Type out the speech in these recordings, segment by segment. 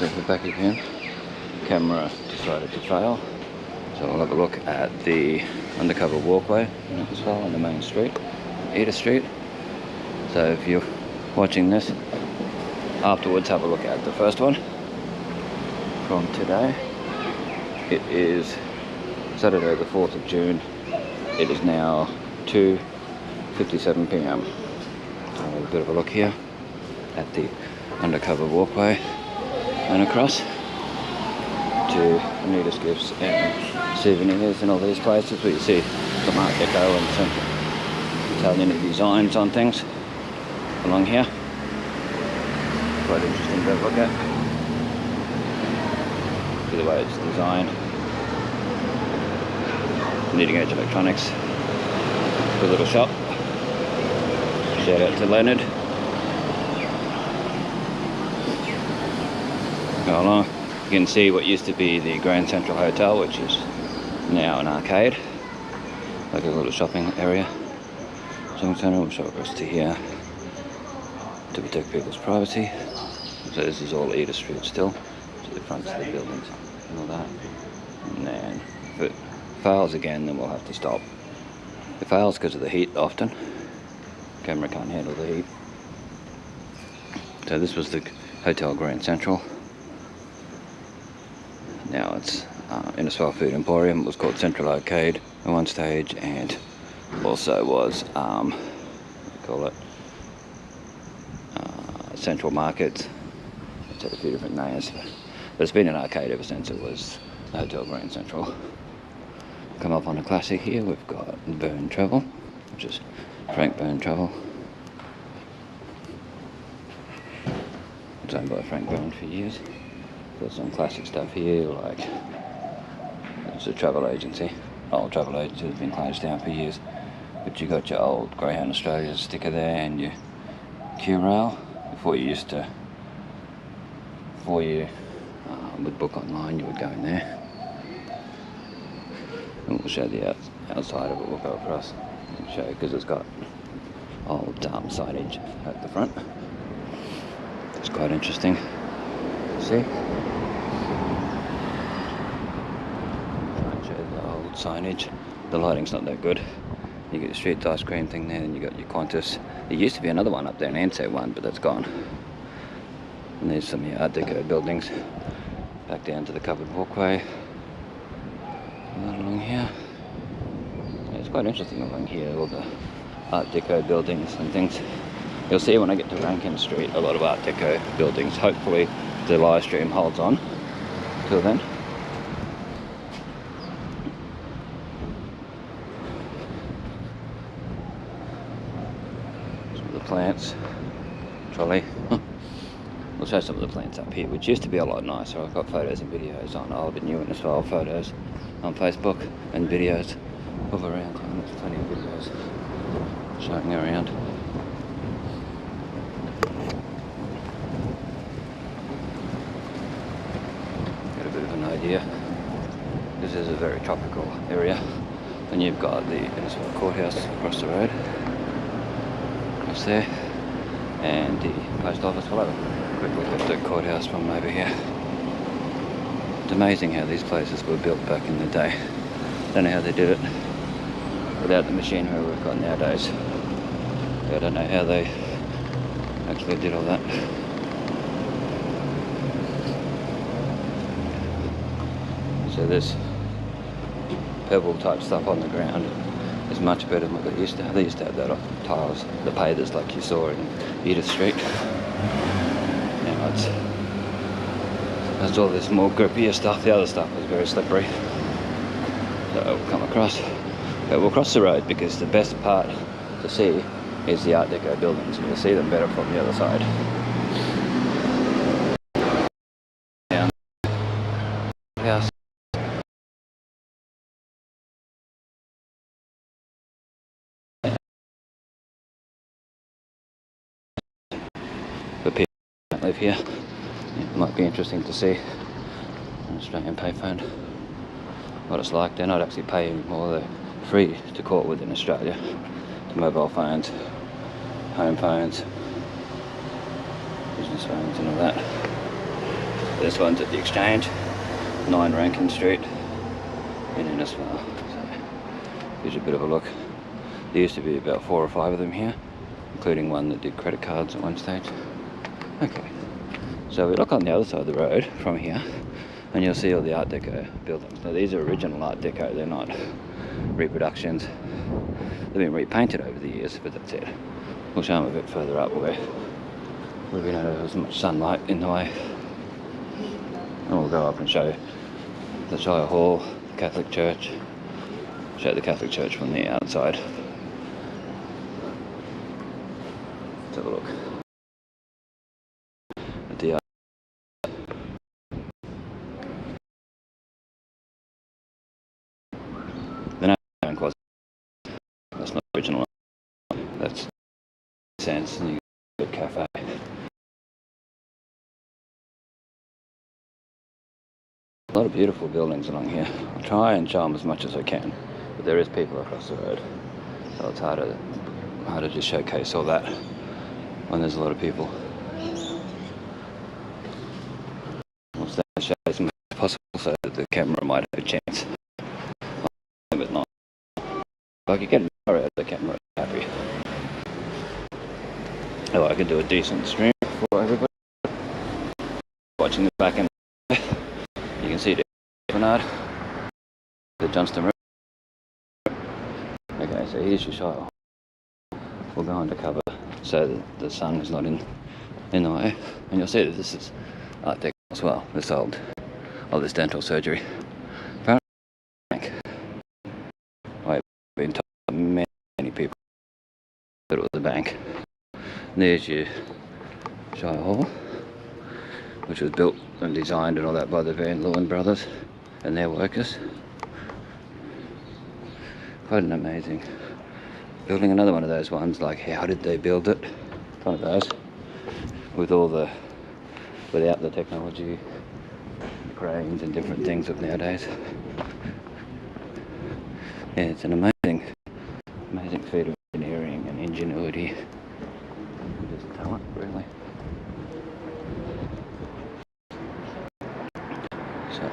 So we're back again. Camera decided to fail. So we'll have a look at the Undercover Walkway as well on the main street, Edith Street. So if you're watching this, afterwards have a look at the first one from today. It is Saturday the 4th of June. It is now 2:57 p.m. So we'll have a bit of a look here at the Undercover Walkway and across to Anita's Gifts and Souvenirs and all these places where you see some Art Deco and some Italian designs on things along here. Quite interesting to look at. See the way it's designed. Leading Edge Electronics. Good little shop. Shout out to Leonard. Go along. You can see what used to be the Grand Central Hotel, which is now an arcade, like a little shopping area. Shopping centre. We'll show across to here to protect people's privacy. So this is all Edith Street still, to the fronts of the buildings and all that. And then if it fails again, then we'll have to stop. It fails because of the heat often. Camera can't handle the heat. So this was the Hotel Grand Central. Now it's Innisfail Food Emporium. It was called Central Arcade at one stage, and also was what do you call it, Central Market. It's had a few different names, but it's been an arcade ever since it was the Hotel Grand Central. Come up on a classic here. We've got Burn Travel, which is Frank Burn Travel. It's owned by Frank Burn for years. Got some classic stuff here, like it's a travel agency. Old travel agency has been closed down for years. But you got your old Greyhound Australia sticker there and your Q-Rail. Before you would book online, you would go in there. And we'll show the outside of it. We'll go across and show you, because it's got old signage at the front. It's quite interesting. See? Signage. The lighting's not that good. You get your street ice cream thing there, and you got your Qantas. There used to be another one up there, an Ansett one, but that's gone. And there's some of your Art Deco buildings. Back down to the covered walkway. And then along here. Yeah, it's quite interesting along here, all the Art Deco buildings and things. You'll see when I get to Rankin Street, a lot of Art Deco buildings. Hopefully the live stream holds on till then. Plants, trolley. We'll show some of the plants up here, which used to be a lot nicer. I've got photos and videos on old and new Innisfail photos on Facebook and videos of around town. There's plenty of videos showing around. Get a bit of an idea. This is a very tropical area, and you've got the Innisfail Courthouse across the road. There, and the post office. We'll have a quick look at the courthouse from over here. It's amazing how these places were built back in the day. Don't know how they did it without the machinery we've got nowadays. I don't know how they actually did all that. So this pebble type stuff on the ground is much better than what they used to have. They used to have that off tiles, the pavers like you saw in Edith Street. Now it's all this more grippier stuff. The other stuff was very slippery. So we'll come across. But we'll cross the road because the best part to see is the Art Deco buildings, and you'll see them better from the other side. Down. House. For people who don't live here, it might be interesting to see an Australian payphone, what it's like. They're not actually paying more, they're free to call within Australia. Mobile phones, home phones, business phones and all that. This one's at the Exchange, 9 Rankin Street in Innisfail. So, gives you a bit of a look. There used to be about 4 or 5 of them here, including one that did credit cards at one stage. Okay, so we look on the other side of the road from here, and you'll see all the Art Deco buildings. Now these are original Art Deco, they're not reproductions. They've been repainted over the years, but that's it. We'll show them a bit further up where we don't have as much sunlight in the way. And we'll go up and show the Shire Hall, the Catholic Church. Show the Catholic Church from the outside. Let's have a look at the was that's not original. That's Since and Bluebird Cafe. A lot of beautiful buildings along here. I'll try and show them as much as I can, but there is people across the road, so it's hard to just showcase all that when there's a lot of people. We'll stay and show as much as possible so that the camera might have a chance. But not. If I could get an hour out of the camera, I'm happy. Oh, I could do a decent stream for everybody watching the back end. You can see the Esplanade, the Johnston River. Okay, so here's your Shire. We'll go undercover so that the sun is not in the way. And you'll see that this is Art Deco as well, this old this dental surgery. Apparently, bank. I've been told by many people that it was a bank. And there's your Shire Hall, which was built and designed and all that by the Van Leeuwen brothers and their workers. Quite an amazing building. Another one of those ones like, how did they build it? One of those with all the, without the technology, the cranes and different things of nowadays. Yeah, it's an amazing feat of engineering and ingenuity. Just talent, really. So,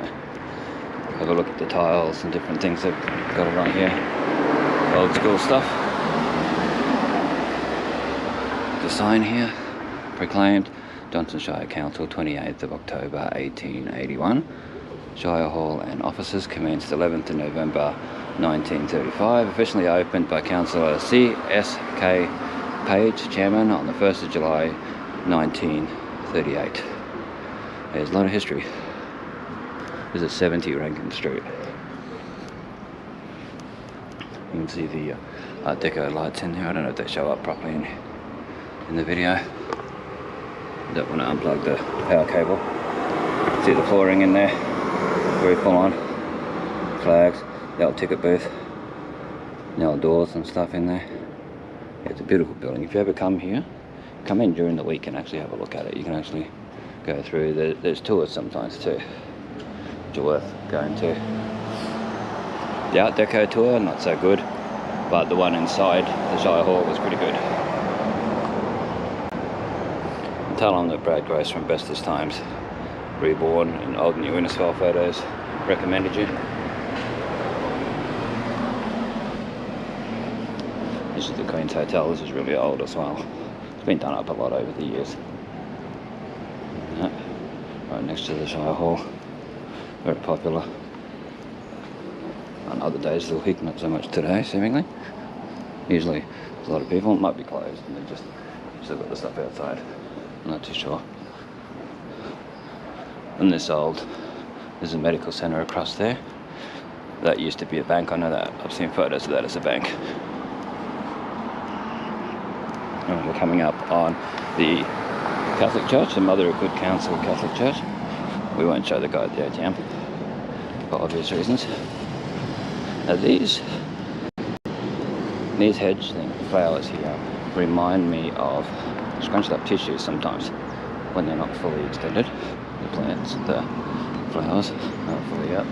have a look at the tiles and different things they've got along here. Old school stuff. The sign here, proclaimed Johnson Shire Council, 28th of October 1881. Shire Hall and offices commenced 11th of November 1935. Officially opened by Councillor C.S.K. Page, Chairman, on the 1st of July 1938. There's a lot of history. This is 70 Rankin Street. You can see the Art Deco lights in there. I don't know if they show up properly in the video. Don't want to unplug the power cable. See the flooring in there, very full on. Flags, the old ticket booth, the old doors and stuff in there. Yeah, it's a beautiful building. If you ever come here, come in during the week and actually have a look at it. You can actually go through. There's tours sometimes too, which are worth going to. The Art Deco tour, not so good, but the one inside the Shire Hall was pretty good. And tell them that Brad Grace from Bestestimes, Reborn and old new Innisfail photos recommended you. This is the Queen's Hotel. This is really old as well. It's been done up a lot over the years. Yeah. Right next to the Shire Hall. Very popular. On other days they'll peak, not so much today, seemingly. Usually there's a lot of people. It might be closed and they've just still got the stuff outside. I'm not too sure. And there's a medical centre across there. That used to be a bank. I know that. I've seen photos of that as a bank. And we're coming up on the Catholic Church, the Mother of Good Counsel Catholic Church. We won't show the guy at the ATM for obvious reasons. Now these hedge flowers here remind me of scrunched up tissues sometimes when they're not fully extended. The plants, the flowers aren't fully up.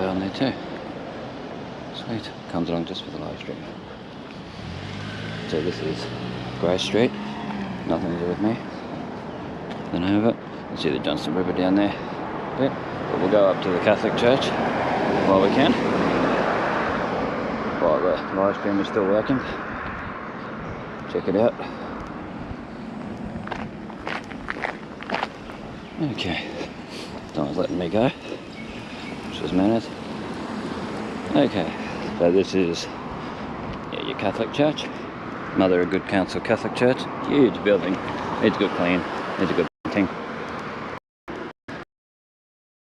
Walkway on there too. Sweet. Comes along just for the live stream. So this is Grey Street. Nothing to do with me. The name of it. You see the Johnston River down there. But we'll go up to the Catholic Church while we can. While the live stream is still working. Check it out. Okay. Someone's letting me go. Which is manners. Okay. So this is your Catholic Church. Mother of Good Counsel Catholic Church. Huge building. Needs a good clean. Needs a good painting.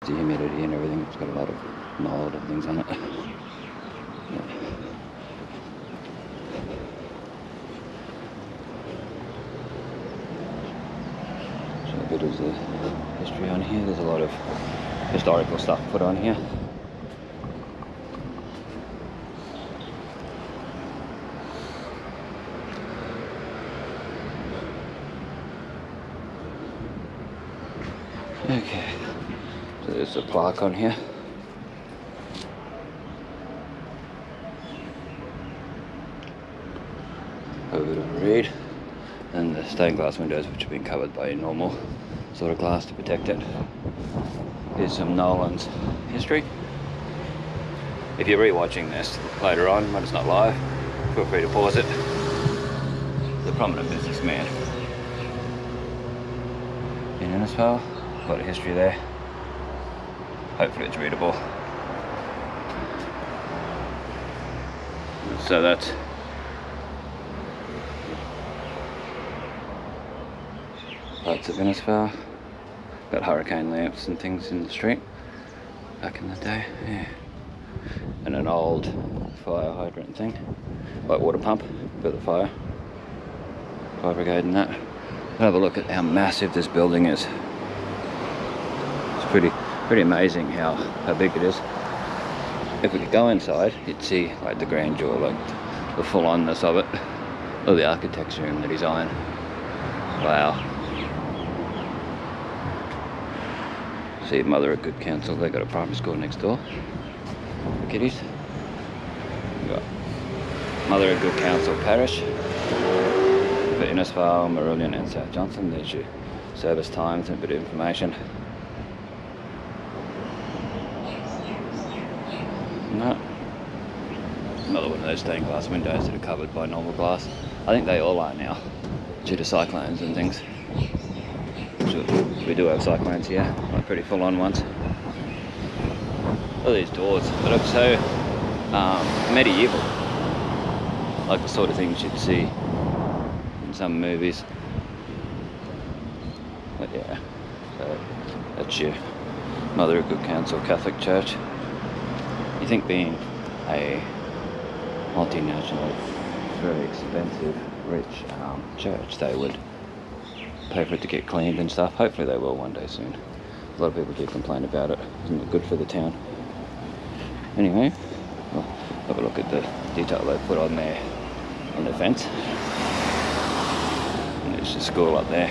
The humidity and everything. It's got a lot of mold and things on it. Yeah. So a bit of the history on here. There's a lot of historical stuff put on here. Okay, so there's a plaque on here. A bit of a read. And the stained glass windows, which have been covered by a normal sort of glass to protect it. Here's some Nolan's history. If you're rewatching this later on, when it's not live, feel free to pause it. The prominent businessman in Innisfail. A lot of history there. Hopefully it's readable. So that's parts of Innisfail. Got hurricane lamps and things in the street back in the day. Yeah. And an old fire hydrant thing, like water pump for the fire brigade and that. Have a look at how massive this building is. Pretty amazing how big it is. If we could go inside, you'd see like the grandeur, like the full-onness of it. Look at the architecture and the design. Wow. See Mother of Good Counsel, they got a primary school next door for kiddies. We've got Mother of Good Counsel Parish for Innisfail, Meridian and South Johnston. There's your service times and a bit of information. No. Another one of those stained glass windows that are covered by normal glass. I think they all are now, due to cyclones and things. So we do have cyclones here, like pretty full-on ones. Look at these doors, but it's so medieval, like the sort of things you'd see in some movies. But yeah, so that's your Mother of Good Counsel Catholic Church. You think being a multinational, very expensive, rich church, they would pay for it to get cleaned and stuff. Hopefully they will one day soon. A lot of people do complain about it. Isn't it good for the town? Anyway, we'll have a look at the detail they put on there on the fence. And there's the school up there.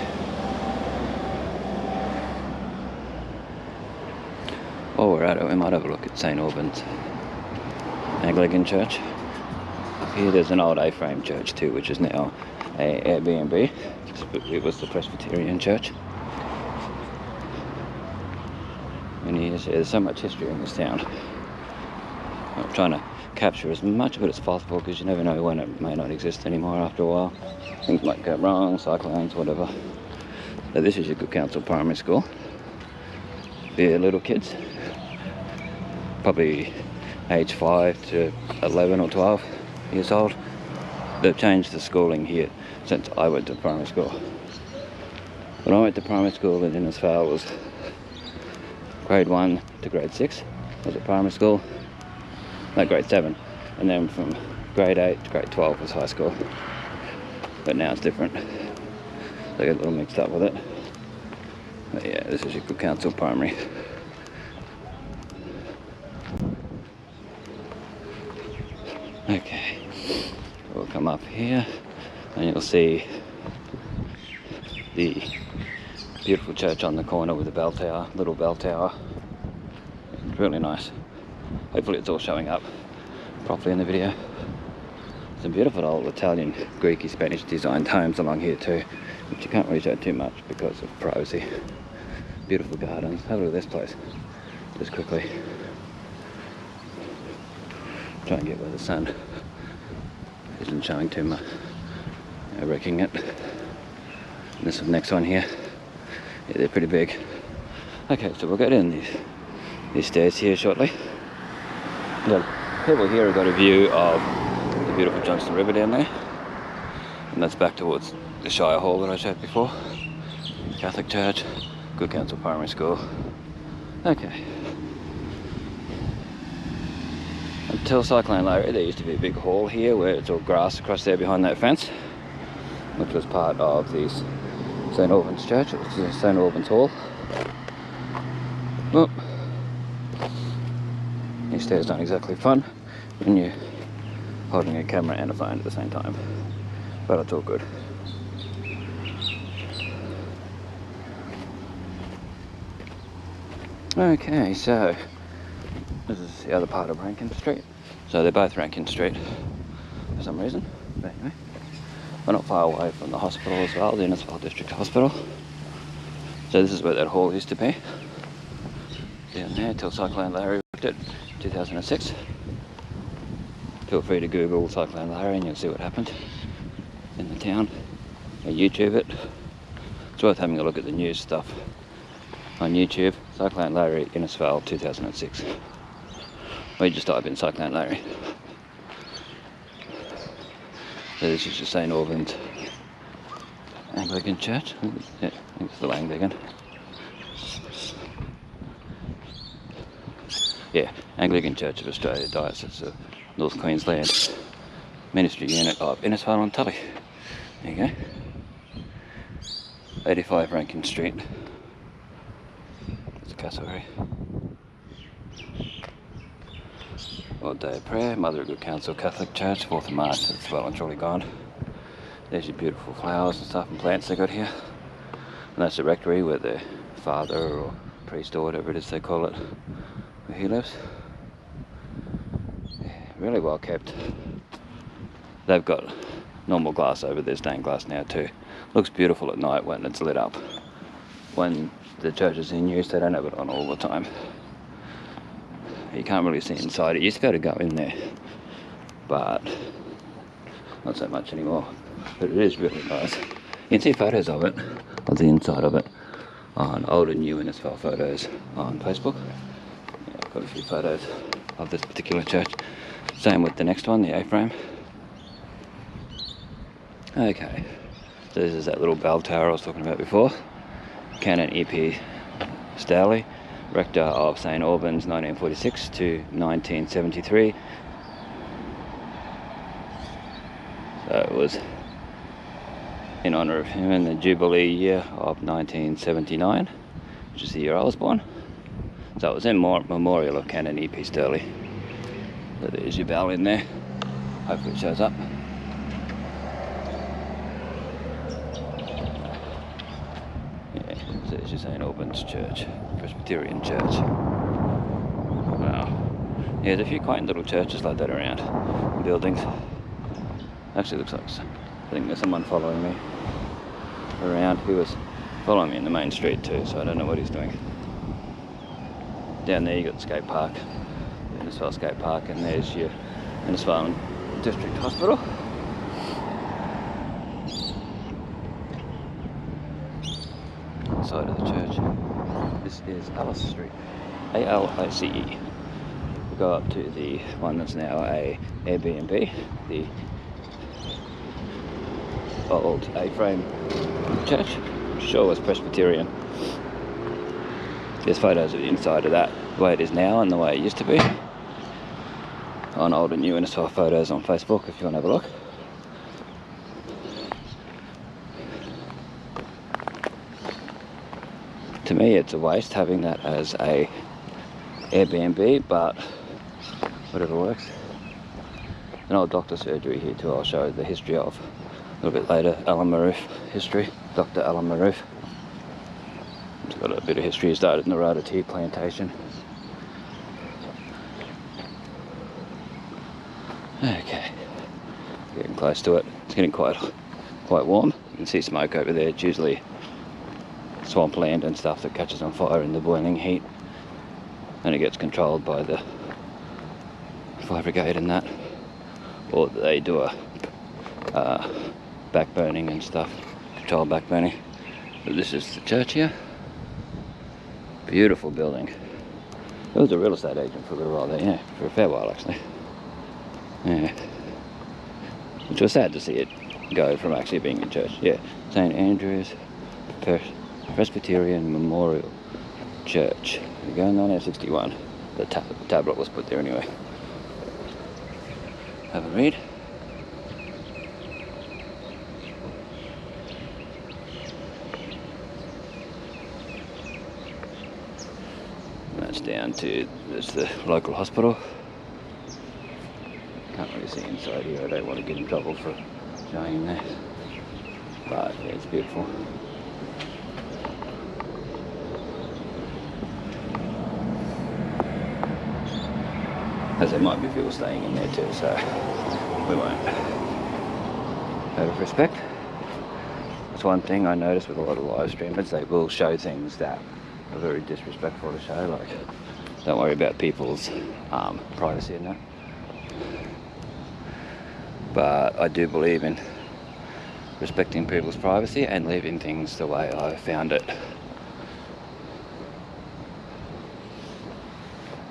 While we're at it, we might have a look at St. Albans Anglican Church. Up here there's an old A-frame church too, which is now a Airbnb. It was the Presbyterian Church. And there's so much history in this town. I'm trying to capture as much of it as possible because you never know when it may not exist anymore after a while. Things might go wrong, cyclones, whatever. So this is your Good Counsel Primary School. The little kids, probably age 5 to 11 or 12 years old. They've changed the schooling here since I went to primary school. When I went to primary school in Innisfail, it was grade 1 to grade 6 was at primary school, no, grade 7, and then from grade 8 to grade 12 was high school. But now it's different. They get a little mixed up with it. But yeah, this is your Good Counsel Primary. Okay, we'll come up here and you'll see the beautiful church on the corner with the bell tower, little bell tower. It's really nice. Hopefully it's all showing up properly in the video. Some beautiful old Italian, Greek, Spanish designed homes along here too, which you can't really show too much because of privacy. Beautiful gardens. Have a look at this place just quickly. Try and get where the sun isn't showing too much, wrecking it. And this next one here, yeah, they're pretty big. Okay, so we'll go down these stairs here shortly. People here have got a view of the beautiful Johnston River down there, and that's back towards the Shire Hall that I showed before. Catholic Church, Good Counsel Primary School. Okay. Until Cyclone Larry, there used to be a big hall here where it's all grass across there behind that fence, which was part of the St Albans Church. It was the St Albans Hall. Well, these stairs aren't exactly fun when you're holding a camera and a phone at the same time, but it's all good. Okay, so this is the other part of Rankin Street. So they're both Rankin Street for some reason. But anyway, we're not far away from the hospital as well, the Innisfail District Hospital. So this is where that hall used to be. Down there till Cyclone Larry wrecked it, 2006. Feel free to Google Cyclone Larry and you'll see what happened in the town. Or YouTube it. It's worth having a look at the news stuff on YouTube. Cyclone Larry, Innisfail, 2006. Or you just type in Cyclone Larry. So this is the St Albans Anglican Church. Yeah, I think it's the Anglican. Yeah, Anglican Church of Australia, Diocese of North Queensland, Ministry Unit of Innisfail and Tully. There you go. 85 Rankin Street. It's a cassowary. Lord Day of Prayer, Mother of Good Counsel Catholic Church, 4th of March, it's well and truly gone. There's your beautiful flowers and stuff and plants they got here. And that's the rectory where the father or priest or whatever it is they call it, where he lives. Yeah, really well kept. They've got normal glass over there, stained glass now too. Looks beautiful at night when it's lit up. When the church is in use, they don't have it on all the time. You can't really see inside it. You used to be able to go in there, but not so much anymore. But it is really nice. You can see photos of it, of the inside of it, on old and new Innisfail photos on Facebook. Yeah, I've got a few photos of this particular church. Same with the next one, the A-frame. Okay, so this is that little bell tower I was talking about before. Canon E.P. Stowley, rector of St Albans, 1946 to 1973. So it was in honour of him in the Jubilee year of 1979, which is the year I was born. So it was in memorial of Canon E.P. Stowley. So there's your bell in there. Hopefully it shows up. Yeah, so there's your St Albans Church, Presbyterian Church. Wow. Yeah, there's a few quaint little churches like that around, buildings. Actually looks like, I think there's someone following me around who was following me in the main street too, so I don't know what he's doing. Down there you got the skate park, the Innisfail skate park, and there's your Innisfail District Hospital. Side of the church. This is Alice Street, A-L-I-C-E. We'll go up to the one that's now a Airbnb, the old A-frame church, which sure was Presbyterian. There's photos of the inside of that, the way it is now and the way it used to be, on old and new Innisfail photos on Facebook if you want to have a look. To me it's a waste having that as a Airbnb, but whatever works. An old doctor surgery here too, I'll show the history of a little bit later. Alan Maroof history, Dr. Alan Maroof. He's got a bit of history. He started in the Rata tea plantation Okay, getting close to it. It's getting quite warm. You can see smoke over there. It's usually swampland and stuff that catches on fire in the boiling heat, and it gets controlled by the fire brigade and that, or they do a back burning and stuff, control back burning. But this is the church here. Beautiful building. I was a real estate agent for a little while there, yeah, for a fair while actually. Yeah. Which was sad to see it go from actually being a church. Yeah, St. Andrew's Presbyterian Memorial Church. There you go, 1961. The tablet was put there anyway. Have a read. That's down to, there's the local hospital. Can't really see inside here. I don't want to get in trouble for showing that. But yeah, it's beautiful. As there might be people staying in there too, so we won't. Out of respect. That's one thing I noticed with a lot of live streamers, they will show things that are very disrespectful to show, like don't worry about people's privacy and that. But I do believe in respecting people's privacy and leaving things the way I found it.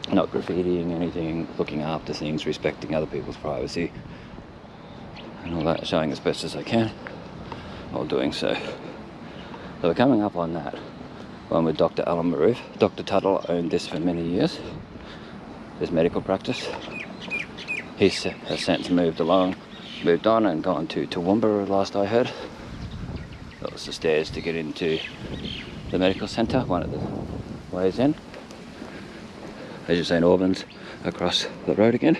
Not graffitiing anything, looking after things, respecting other people's privacy and all that, showing as best as I can while doing so. So we're coming up on that one with Dr. Alan Maroof. Dr. Tuttle owned this for many years, his medical practice. He has since moved on and gone to Toowoomba, last I heard. That was the stairs to get into the medical centre, one of the ways in. As you see, in Albans, across the road again.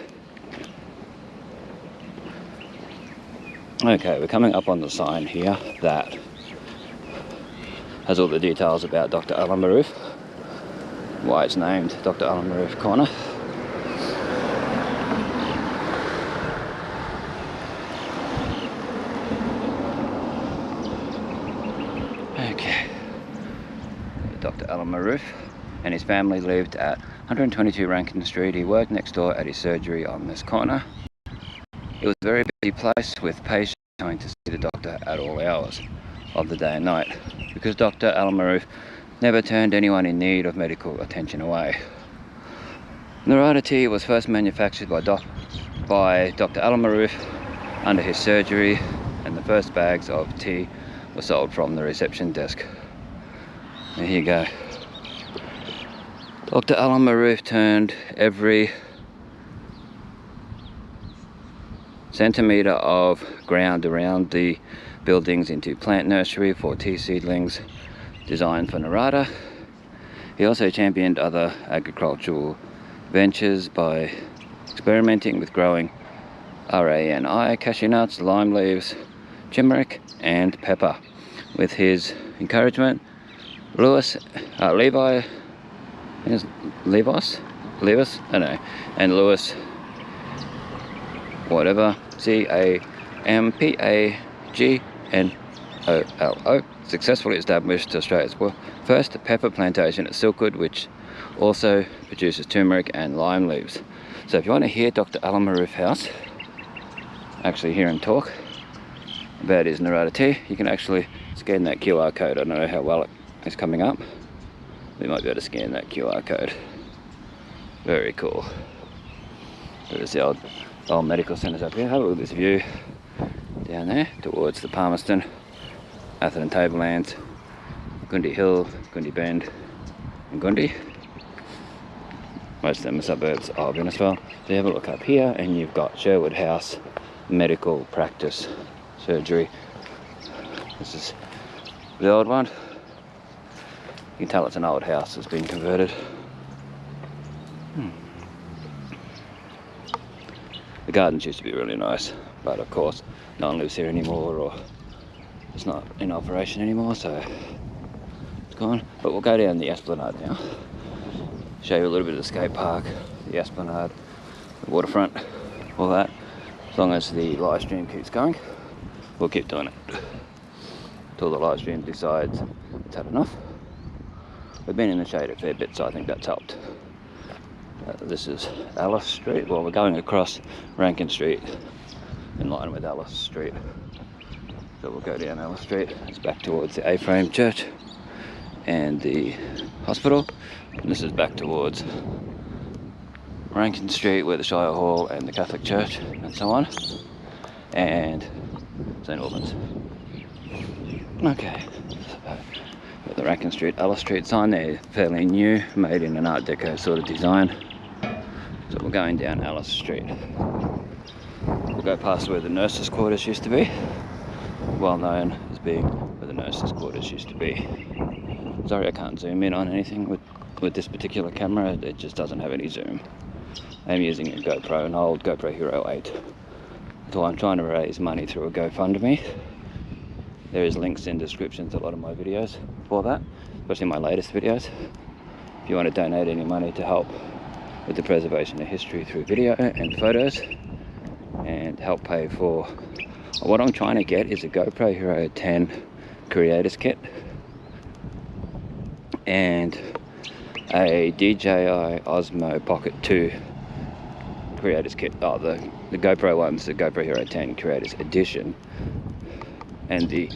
Okay, we're coming up on the sign here that has all the details about Dr. Alan Maroof, why it's named Dr. Alan Maroof Corner. Okay, Dr. Alan Maroof and his family lived at 122 Rankin Street. He worked next door at his surgery on this corner. It was a very busy place with patients coming to see the doctor at all hours of the day and night, because Dr. Alan Maroof never turned anyone in need of medical attention away. Narada tea was first manufactured by Dr. Alan Maroof under his surgery, and the first bags of tea were sold from the reception desk. There you go. Dr. Alan Maroof turned every centimetre of ground around the buildings into plant nursery for tea seedlings designed for Narada. He also championed other agricultural ventures by experimenting with growing RANI, cashew nuts, lime leaves, turmeric and pepper. With his encouragement, Levis, and Lewis, whatever, CAMPAGNOLO, successfully established Australia's first pepper plantation at Silkwood, which also produces turmeric and lime leaves. So if you want to hear Dr. Alan Maroof house, actually hear him talk about his Narada tea, you can actually scan that QR code. I don't know how well it's coming up. We might be able to scan that QR code. Very cool. There's the old medical centres up here. Have a look at this view down there towards the Palmerston, Atherton Tablelands, Gundy Hill, Gundy Bend and Gundy. Most of them are suburbs of Innisfail. So you have a look up here and you've got Sherwood House Medical Practice Surgery. This is the old one. You can tell it's an old house that's been converted. The gardens used to be really nice, but of course no one lives here anymore, or it's not in operation anymore, so it's gone. But we'll go down the Esplanade now, show you a little bit of the skate park, the Esplanade, the waterfront, all that. As long as the live stream keeps going, we'll keep doing it till the live stream decides it's had enough. We've been in the shade a fair bit, so I think that's helped. This is Alice Street. Well, we're going across Rankin Street in line with Alice Street. So we'll go down Alice Street. It's back towards the A-frame church and the hospital. And this is back towards Rankin Street, where the Shire Hall and the Catholic Church and so on, and St Albans. Okay, so got the Rankin Street, Alice Street sign. They're fairly new, made in an Art Deco sort of design. So we're going down Alice Street. We'll go past where the nurses' quarters used to be, well known as being where the nurses' quarters used to be. Sorry I can't zoom in on anything with this particular camera, it just doesn't have any zoom. I'm using a GoPro, an old GoPro Hero 8. So I'm trying to raise money through a GoFundMe. There is links in descriptions to a lot of my videos for that, especially my latest videos. If you want to donate any money to help with the preservation of history through video and photos, and help pay for what I'm trying to get is a GoPro Hero 10 creators kit and a DJI Osmo Pocket 2 creators kit. Oh, the GoPro one's the GoPro Hero 10 creators edition, and the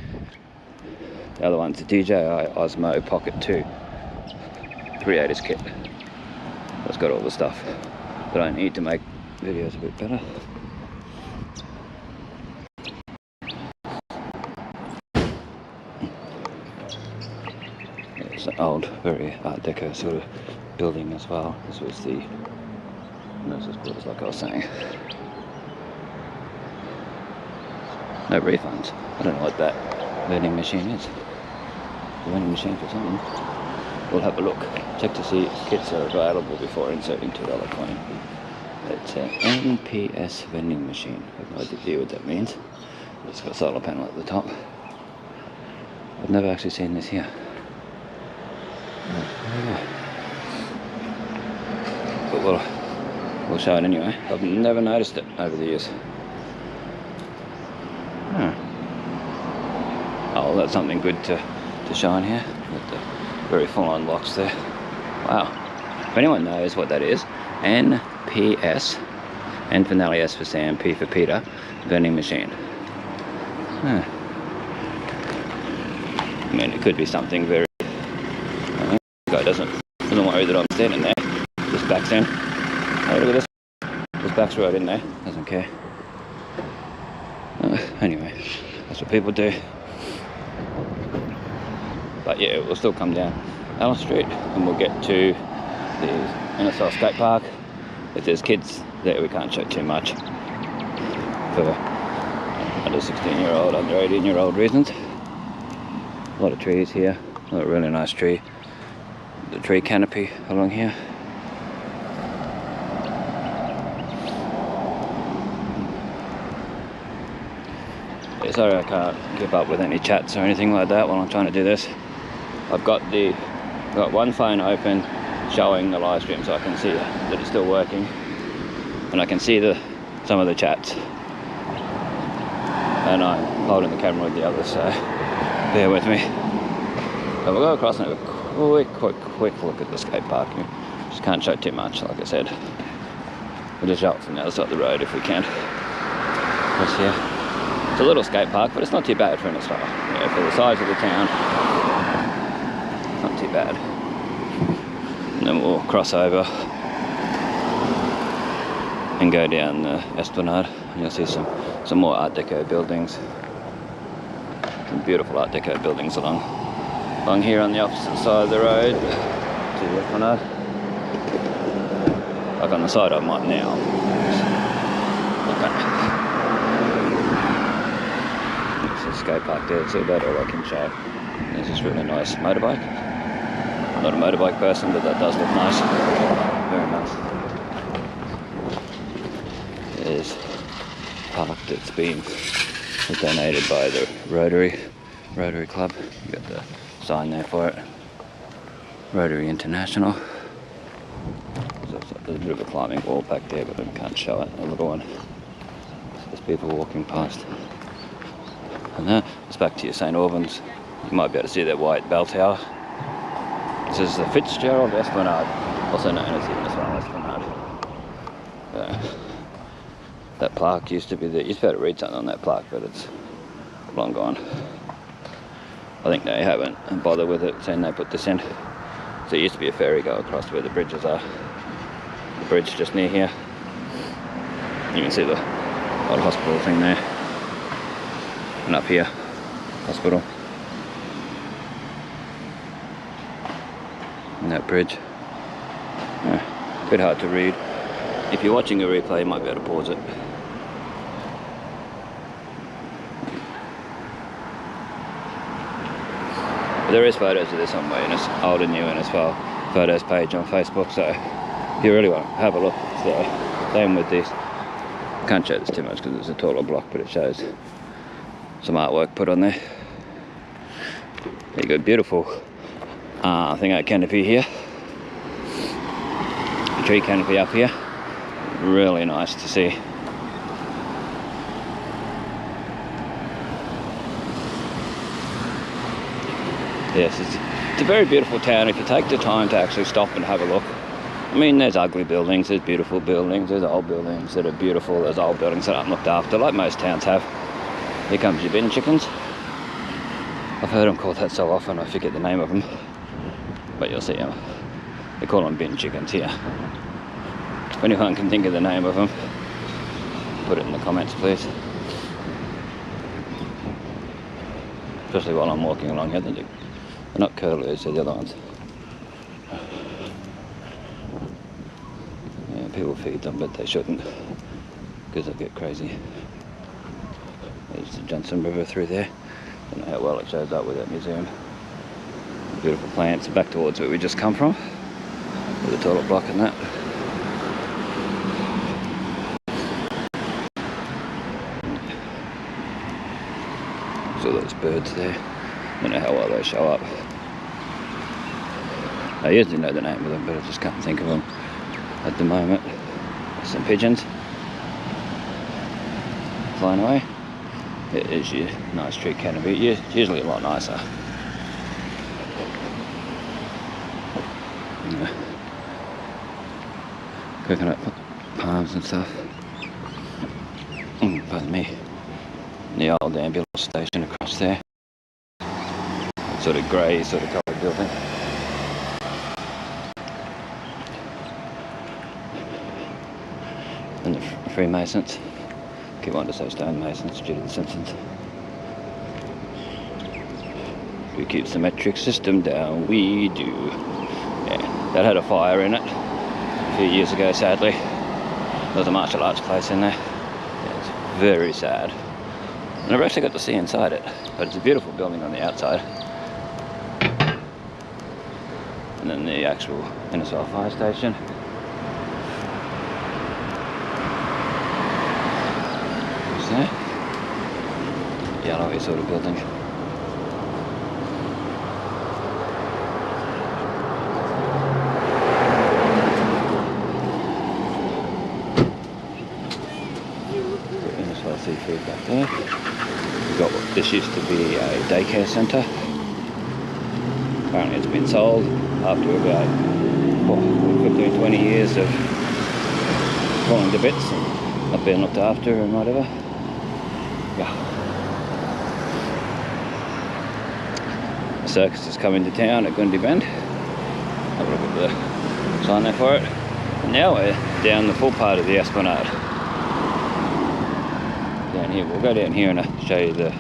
other one's the DJI Osmo Pocket 2 creators kit. It's got all the stuff that I need to make videos a bit better. It's an old, very Art Deco sort of building as well. This was the nurses' quarters, like I was saying. No refunds. I don't know what that vending machine is. A vending machine for something. We'll have a look. Check to see if kits are available before inserting $2 coin. It's an NPS vending machine. I have no idea what that means. It's got a solar panel at the top. I've never actually seen this here. But we'll show it anyway. I've never noticed it over the years. Oh, that's something good to shine here. With the very full-on locks there. Wow. If anyone knows what that is, NPS, N for Nelly, S for Sam, P for Peter, vending machine. I mean, it could be something very... the guy doesn't worry that I'm standing there. Just backs in. Oh, look at this. Just backs right in there. Doesn't care. Anyway, that's what people do. But yeah, we'll still come down Alice Street and we'll get to the Innisfail Skate Park. If there's kids there, we can't show too much for under 16-year-old, under 18-year-old reasons. A lot of trees here, a really nice tree. The tree canopy along here. Yeah, sorry I can't keep up with any chats or anything like that while I'm trying to do this. I've got one phone open showing the live stream so I can see that it's still working, and I can see some of the chats, and I'm holding the camera with the other, so bear with me. So we'll go across and have a quick look at the skate park. Just can't show too much, like I said. We'll just show it from the other side of the road if we can. What's here? It's a little skate park, but it's not too bad for Innisfail. Yeah, for the size of the town, not too bad. And then we'll cross over and go down the Esplanade, and you'll see some more Art Deco buildings. Some beautiful Art Deco buildings along here on the opposite side of the road to the Esplanade. Like on the side I'm on now. Okay. There's a skate park there, so about all I can show. There's this really nice motorbike. I'm not a motorbike person, but that does look nice. Very nice. There's a park that's been donated by the Rotary Club. You got the sign there for it. Rotary International. There's a bit of a climbing wall back there, but I can't show it. A little one. people walking past. And now it's back to your St Albans. You might be able to see that white bell tower. This is the Fitzgerald Esplanade, also known as the Innisfail Esplanade. That plaque used to be there. You used to be able to read something on that plaque, but it's long gone. I think they haven't bothered with it since they put this in. So it used to be a ferry go across where the bridges are. The bridge just near here. You can see the old hospital thing there. And up here, hospital. And that bridge. A bit hard to read. If you're watching a replay, you might be able to pause it. But there is photos of this on my old and new Innisfail photos page on Facebook, so if you really want to have a look, so same with this. Can't show this too much because it's a taller block, but it shows some artwork put on there. There you go, beautiful thing out canopy here. A tree canopy up here. Really nice to see. Yes, it's a very beautiful town if you take the time to actually stop and have a look. I mean, there's ugly buildings, there's beautiful buildings, there's old buildings that are beautiful, there's old buildings that aren't looked after, like most towns have. Here comes your bin chickens. I've heard them called that so often, I forget the name of them. But you'll see them. They call them bin chickens here. If anyone can think of the name of them, put it in the comments, please. Especially while I'm walking along here. They're not curlews, they're the other ones. Yeah, people feed them, but they shouldn't, because they'll get crazy. There's the Johnson River through there. Don't know how well it shows up with that museum. Beautiful plants. Back towards where we just come from, with the toilet block and that. So those birds there. Don't know how well they show up. I usually know the name of them, but I just can't think of them at the moment. Some pigeons flying away. It is your nice tree canopy. It's usually a lot nicer. Yeah. Coconut palms and stuff. Pardon me. The old ambulance station across there. Sort of grey, sort of coloured building. And the Freemasons. Keep on to say stonemasons due to the Simpsons. Who keeps the metric system down? We do. Yeah, that had a fire in it a few years ago, sadly. There was a martial arts place in there. Yeah, it's very sad. And I've actually got to see inside it, but it's a beautiful building on the outside. And then the actual Innisfail fire station. What's that? Yellowy sort of building. Innisfail seafood back there. We've got what this used to be a daycare centre. Apparently it's been sold after about 15-20 years of falling to bits and not being looked after and whatever. Yeah. The circus is coming to town at Gundy Bend. Have a look at the sign there for it. And now we're down the full part of the Esplanade. Down here, we'll go down here and show you the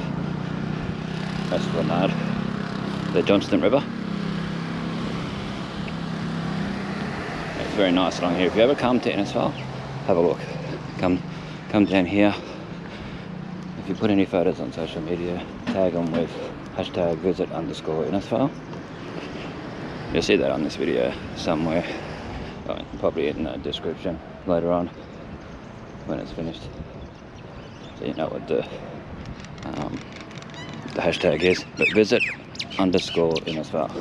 Esplanade, the Johnston River. It's very nice along here. If you ever come to Innisfail, have a look. Come down here. If you put any photos on social media, tag them with #visit_Innisfail. You'll see that on this video somewhere. Oh, probably in the description later on when it's finished. So you know what the hashtag is. But visit_Innisfail. Innisfail.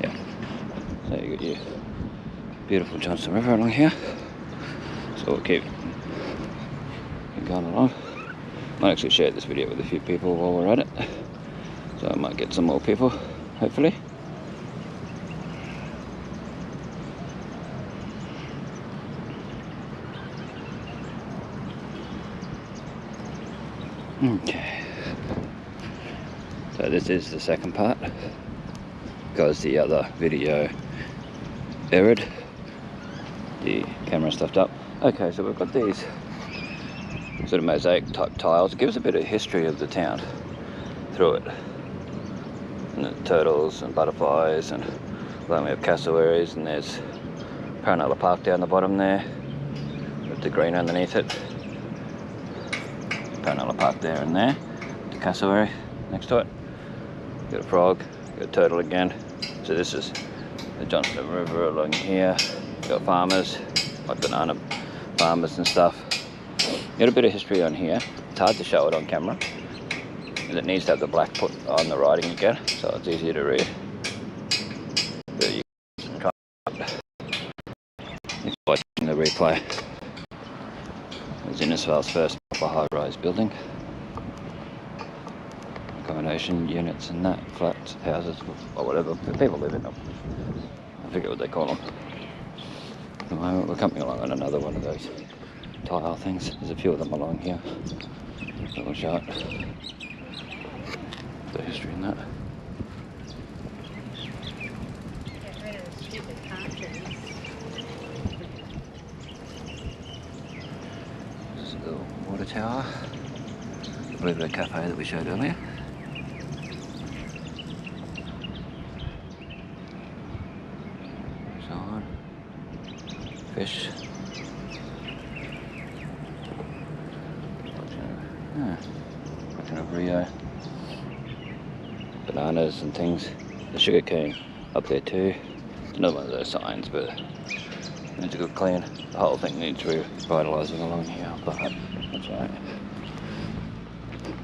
Yeah. So you got your Beautiful Johnston River along here. So we'll keep going along. Might actually share this video with a few people while we're at it. So I might get some more people, hopefully. Okay. So this is the second part, because the other video errored. The camera stuffed up. Okay, so we've got these sort of mosaic type tiles. It gives a bit of history of the town through it. And the turtles and butterflies, and then we have cassowaries, and there's Paranella Park down the bottom there with the green underneath it. Paranella Park there and there. The cassowary next to it. Got a frog, got a turtle again. So this is the Johnston River along here. Got farmers, like banana farmers and stuff. Got a bit of history on here. It's hard to show it on camera, and it needs to have the black put on the writing again, so it's easier to read. But you can try if you're watching the replay. It's Innisfail's first proper high-rise building. Accommodation units and that, flats, houses, or whatever, but people live in them. I forget what they call them. At the moment we're coming along on another one of those tile things. There's a few of them along here. Little shot. The history in that. Get rid of the stupid countries. This is the water tower. Bluebird Cafe that we showed earlier. So on. Fish. Watching of Rio. Bananas and things. The sugar cane up there too. It's another one of those signs, but it needs a good clean. The whole thing needs revitalising along here, but that's right.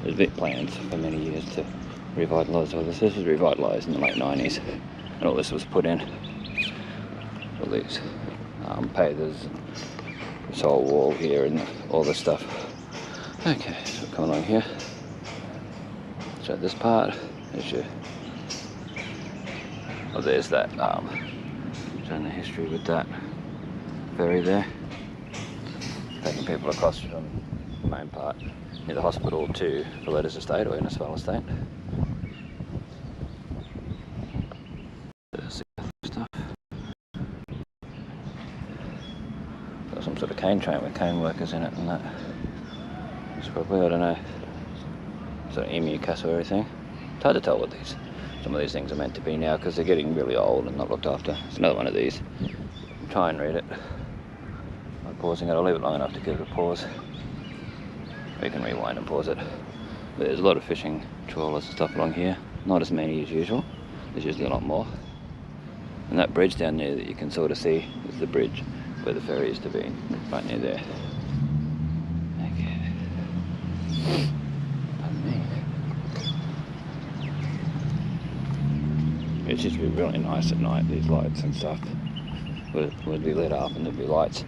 There's been plans for many years to revitalise all this. This was revitalised in the late 90s, and all this was put in. All these pavers, this whole wall here, and all this stuff. Okay, so coming along here. So this part is your. Oh, there's that. Showing the history with that ferry there, taking people across from the main part near the hospital to the Letters Estate or Innisfail Estate. There's the stuff. Got some sort of cane train with cane workers in it and that. It's probably, I don't know, sort of emu cassowary thing. It's hard to tell what some of these things are meant to be now because they're getting really old and not looked after. It's another one of these. Try and read it by pausing it. I'll leave it long enough to give it a pause. Or you can rewind and pause it. But there's a lot of fishing trawlers and stuff along here. Not as many as usual. There's usually a lot more. And that bridge down there that you can sort of see is the bridge where the ferry used to be, right near there. Okay. Pardon me. It's just really nice at night, these lights and stuff. Would be lit up and there'd be lights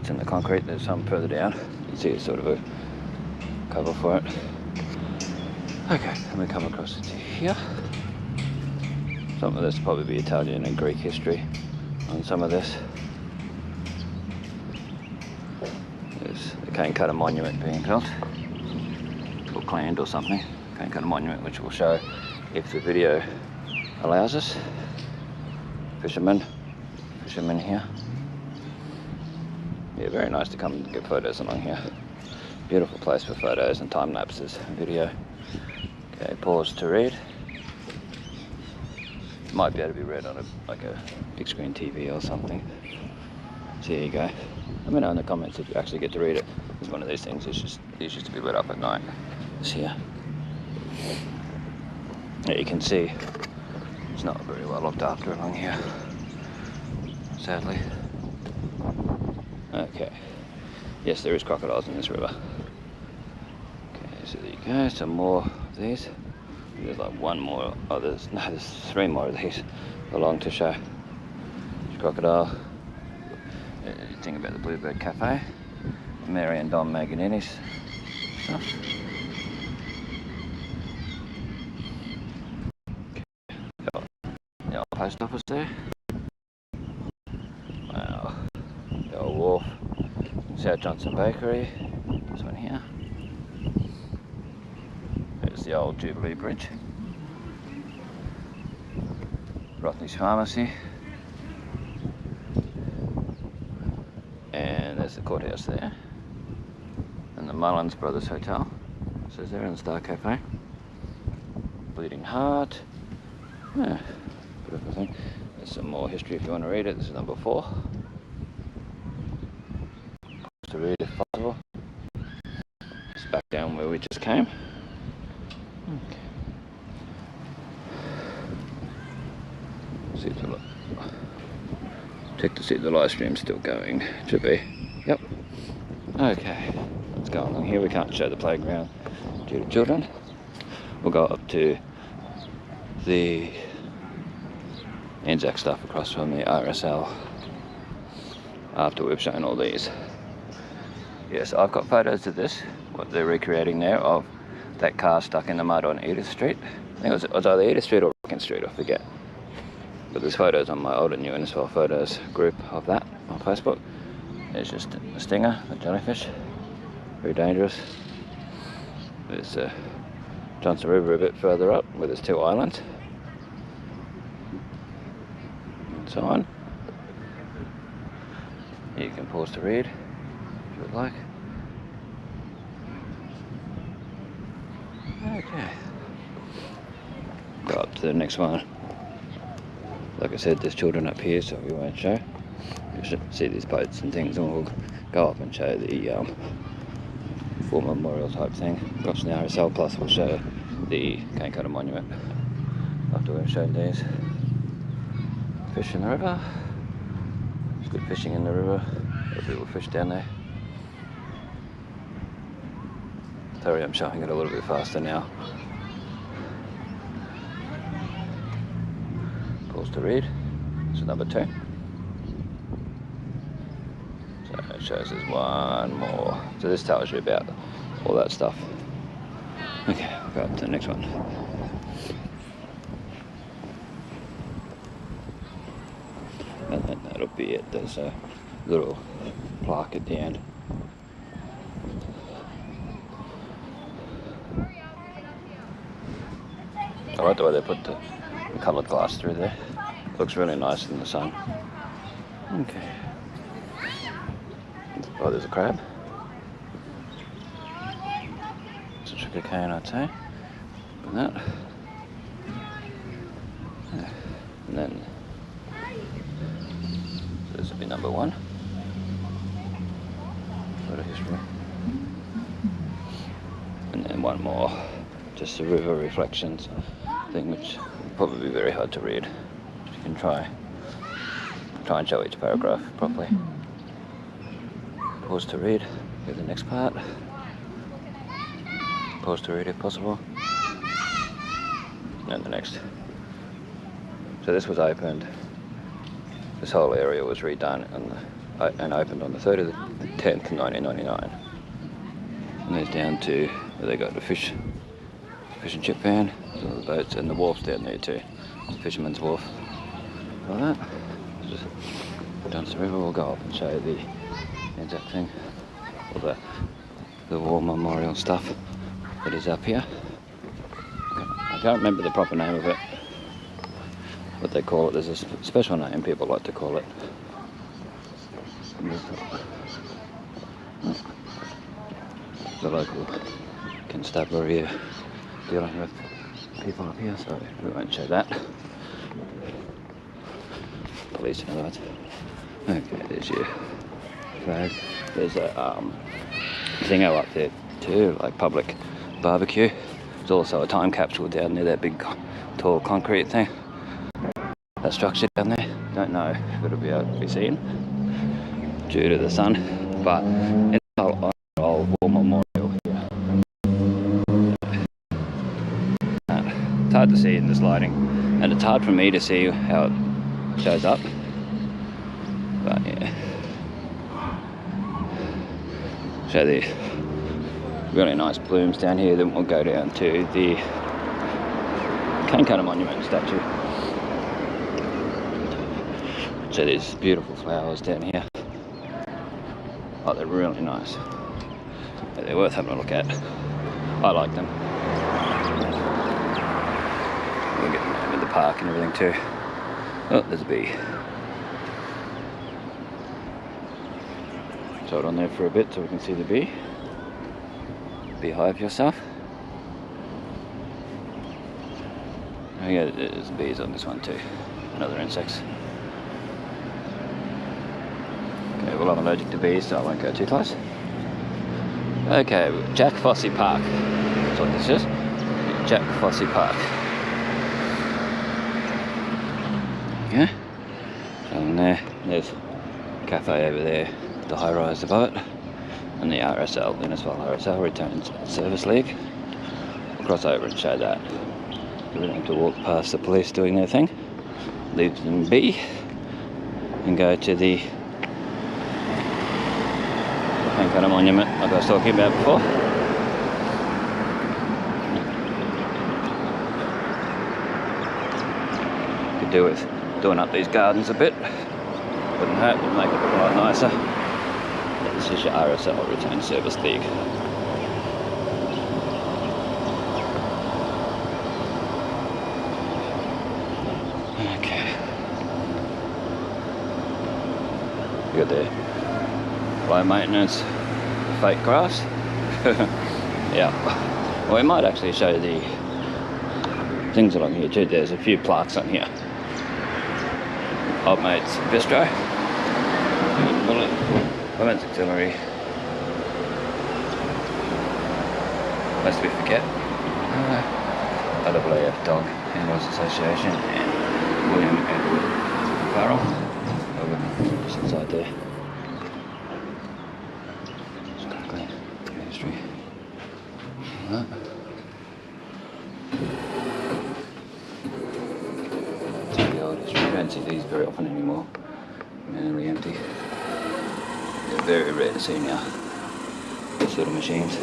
in the concrete. There's some further down. You can see it's sort of a cover for it. Okay, then we come across into here. Some of this will probably be Italian and Greek history on some of this. There's the Cancun Monument being built, or planned or something. Cancun Monument, which we'll show if the video allows us. Fishermen here. Yeah, very nice to come and get photos along here. Beautiful place for photos and time lapses video. Okay, pause to read. Might be able to be read on a big screen TV or something. So there you go. Let me know in the comments if you actually get to read it. It's one of these things. It's used to be lit up at night. It's here. Yeah, you can see it's not very well looked after along here, sadly. Okay. Yes, there is crocodiles in this river. Okay, so there you go. Some more of these. There's like one more. Oh, there's three more of these along to show. There's crocodile. Thing about the Bluebird Cafe, Meridian, Don Maganinis stuff. The old post office there. Wow. The old wharf. South Johnson Bakery. This one here. There's the old Jubilee Bridge. Rothney's Pharmacy. And there's the courthouse there. And the Mullins Brothers Hotel. So there in the Star Cafe. Bleeding Heart. Yeah, bit of a thing. There's some more history if you want to read it. This is number 4. To read if possible. It's back down where we just came. Okay. See if the check to see if the live stream's still going. Should be. Yep. Okay. Let's go along here. We can't show the playground due to children. We'll go up to the Anzac stuff across from the RSL after we've shown all these. Yes, I've got photos of this, what they're recreating there, of that car stuck in the mud on Edith Street. I think it was either Edith Street or Rockin Street, I forget. But there's photos on my old and new Innisfail photos group of that on Facebook. There's just a stinger, a jellyfish, very dangerous. There's Johnson River a bit further up where there's 2 islands. And so on. You can pause to read if you would like. Okay. Go up to the next one. Like I said, there's children up here, so we won't show. You should see these boats and things, and we'll go up and show the war memorial type thing across the RSL. Plus, we'll show the Cancun Monument after we've shown these. Fish in the river. It's good fishing in the river. There are people fish down there. Sorry, I'm showing it a little bit faster now. Pause to read. This is number 2. So it shows us one more. So this tells you about all that stuff. Okay, we'll go up to the next one. And then that'll be it. There's a little plaque at the end. I like the way they put the coloured glass through there. Looks really nice in the sun. Okay. Oh, there's a crab. It's a sugar cane, I'd say. And that. And then this would be number 1. Photo history. And then one more. Just the river reflections thing, which would probably be very hard to read. You can try and show each paragraph properly. Pause to read. Go to the next part. Pause to read if possible. And the next. So this was opened. This whole area was redone and opened on the 3rd of the 10th, 1999. And there's down to where they got the fish and chip van, all the boats, and the wharf's down there too. The Fisherman's Wharf. Like that. Just Johnson River. We'll go up and show the exact thing. All the war memorial stuff that is up here. I can't remember the proper name of it. What they call it. There's a special name people like to call it. The local constabulary dealing with people up here, so we won't show that. Police and all that. Okay, there's your flag. There's a thingo up there too, like public barbecue. There's also a time capsule down there, that big tall concrete thing. That structure down there. Don't know if it'll be able to be seen due to the sun, but it's an old war memorial here. It's hard to see in this lighting, and it's hard for me to see how it shows up. But yeah, show the really nice blooms down here. Then we'll go down to the Cancun Monument statue. So there's beautiful flowers down here. Oh, they're really nice. They're worth having a look at. I like them. We'll get them in the park and everything too. Oh, there's a bee. Hold on there for a bit so we can see the bee. Beehive yourself. Oh yeah, there's bees on this one too. And other insects. Okay, well I'm allergic to bees so I won't go too close. Okay, Jack Fossey Park. That's what this is. Jack Fossey Park. Okay. And there's a cafe over there, the high rise above it, and the RSL, Innisfail RSL, Return Service League. We'll cross over and show that. We don't have to walk past the police doing their thing. Leave them be and go to the Cancun Monument like I was talking about before. Could do with doing up these gardens a bit. Wouldn't hurt, would make it look a lot nicer. This is your RSL, Return Service League. Okay. You got the low maintenance fake grass. Yeah. Well, we might actually show the things along here too. There's a few plaques on here. Old Mate's Bistro, Women's Auxiliary, lest we forget, AAF Dog Handlers Association, and William Edward Farrell, over just inside there. Just quickly, history. Right. You don't see these very often anymore. Nearly empty. They're very rare to see now. These sort of machines.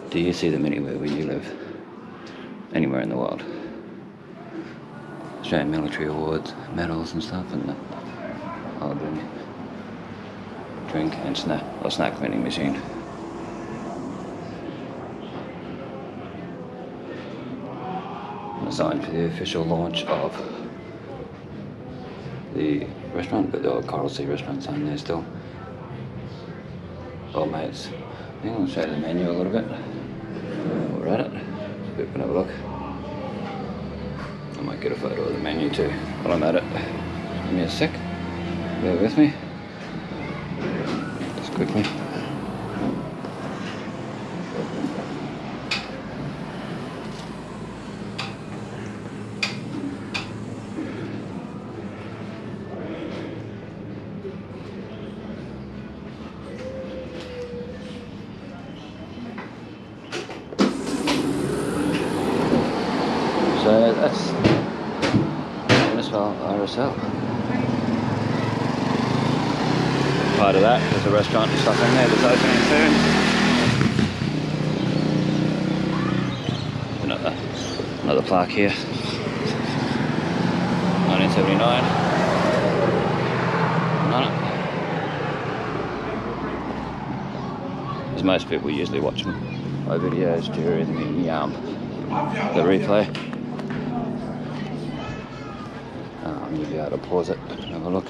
Do you see them anywhere where you live? Anywhere in the world? Australian military awards, medals and stuff, and the Albans drink and snack vending machine. Designed for the official launch of the restaurant, but the old Coral Sea restaurant's on there still. Old Mates. I think I'll show you the menu a little bit. We're at it. We can have a look. I might get a photo of the menu too while I'm at it. Give me a sec. Bear with me. Just quickly. So that's Innisfail RSL. Part of that, there's a restaurant and stuff in there that's opening soon. Another plaque here. 1979. As most people usually watch my videos during the replay. You'll be able to pause it and have a look.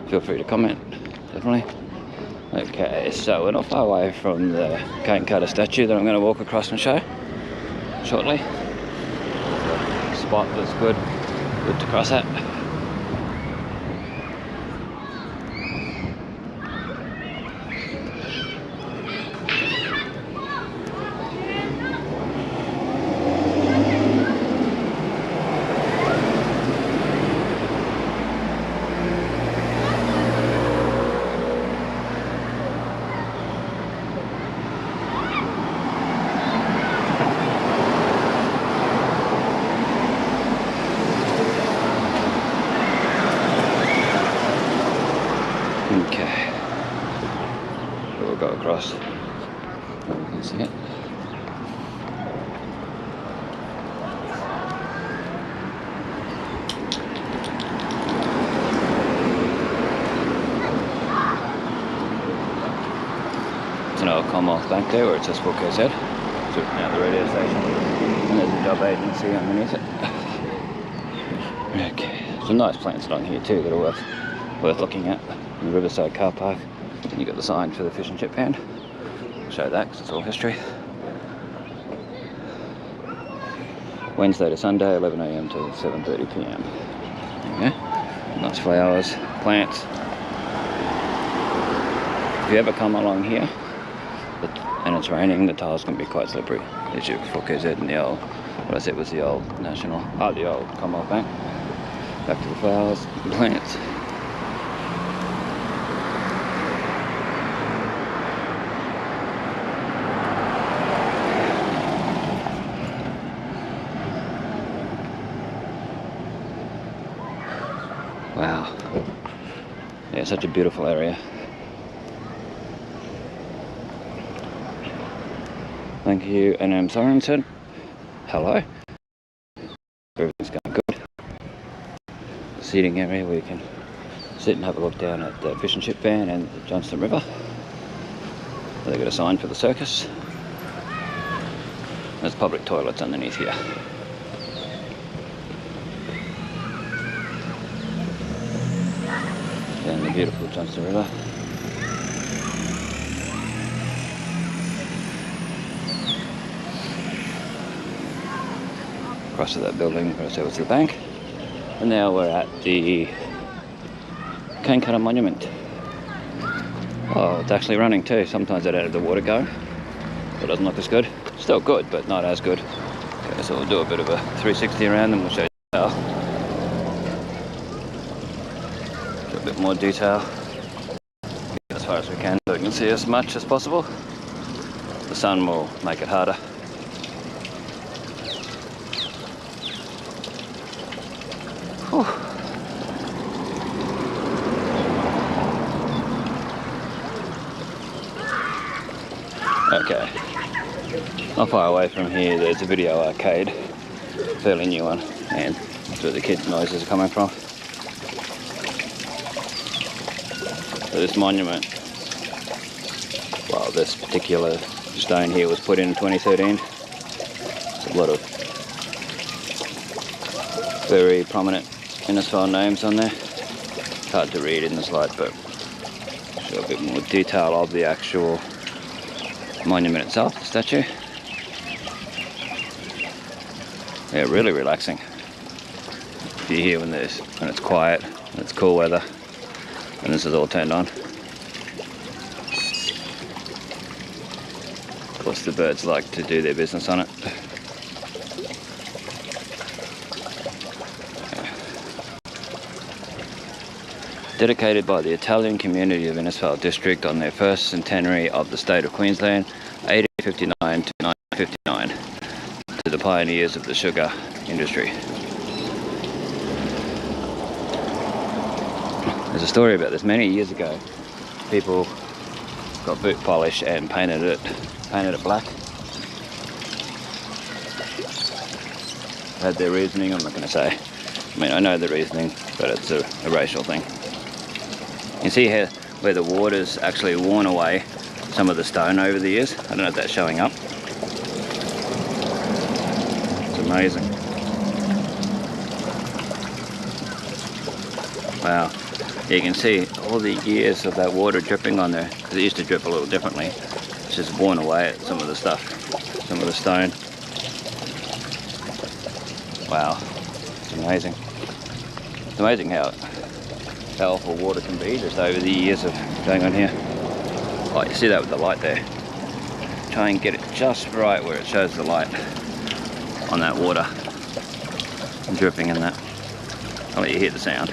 Feel free to comment, definitely. Okay, so we're not far away from the cane cutter statue that I'm going to walk across and show shortly. The spot that's good to cross at. Commonwealth Bank there where it says Fort KZ. So now the radio station. And there's a job agency underneath it. Okay, some nice plants along here too that are worth looking at. In the Riverside car park. And you got the sign for the fish and chip band. I'll show that because it's all history. Wednesday to Sunday, 11 AM to 7:30 PM. There you go. Nice flowers, plants. If you ever come along here and it's raining, the tiles can be quite slippery. There's your Fort KZ and the old, what I said was the old the old Commonwealth Bank. Back to the flowers, the plants. Wow. Yeah, such a beautiful area. Thank you, N.M. Sorensen. Hello. Everything's going good. The seating area where you can sit and have a look down at the fish and chip van and the Johnston River. They've got a sign for the circus. There's public toilets underneath here. Down the beautiful Johnston River. Across to that building where I said was the bank. And now we're at the Cancun Monument. Oh, it's actually running too. Sometimes it had the water going. It doesn't look as good. Still good, but not as good. Okay, so we'll do a bit of a 360 around and we'll show you how. A bit more detail as far as we can so we can see as much as possible. The sun will make it harder. Whew. Okay, not far away from here there's a video arcade, fairly new one, and that's where the kids' noises are coming from. So this monument, well, this particular stone here was put in 2013. There's a lot of very prominent Innisfail names on there. It's hard to read in this light, but I'll show a bit more detail of the actual monument itself, the statue. Yeah, really relaxing. You hear when it's quiet, when it's cool weather, and this is all turned on. Of course, the birds like to do their business on it. Dedicated by the Italian community of Innisfail district on their first centenary of the state of Queensland, 1859 to 1959, to the pioneers of the sugar industry. There's a story about this many years ago. People got boot polish and painted it black. Had their reasoning, I'm not going to say. I mean, I know the reasoning, but it's a racial thing. You see here where the water's actually worn away some of the stone over the years. I don't know if that's showing up. It's amazing. Wow. You can see all the years of that water dripping on there, because it used to drip a little differently. It's just worn away at some of the stuff, some of the stone. Wow. It's amazing. It's amazing how powerful water can be just over the years of going on here. Oh, you see that with the light there. Try and get it just right where it shows the light on that water and dripping in that. I'll let you hear the sound.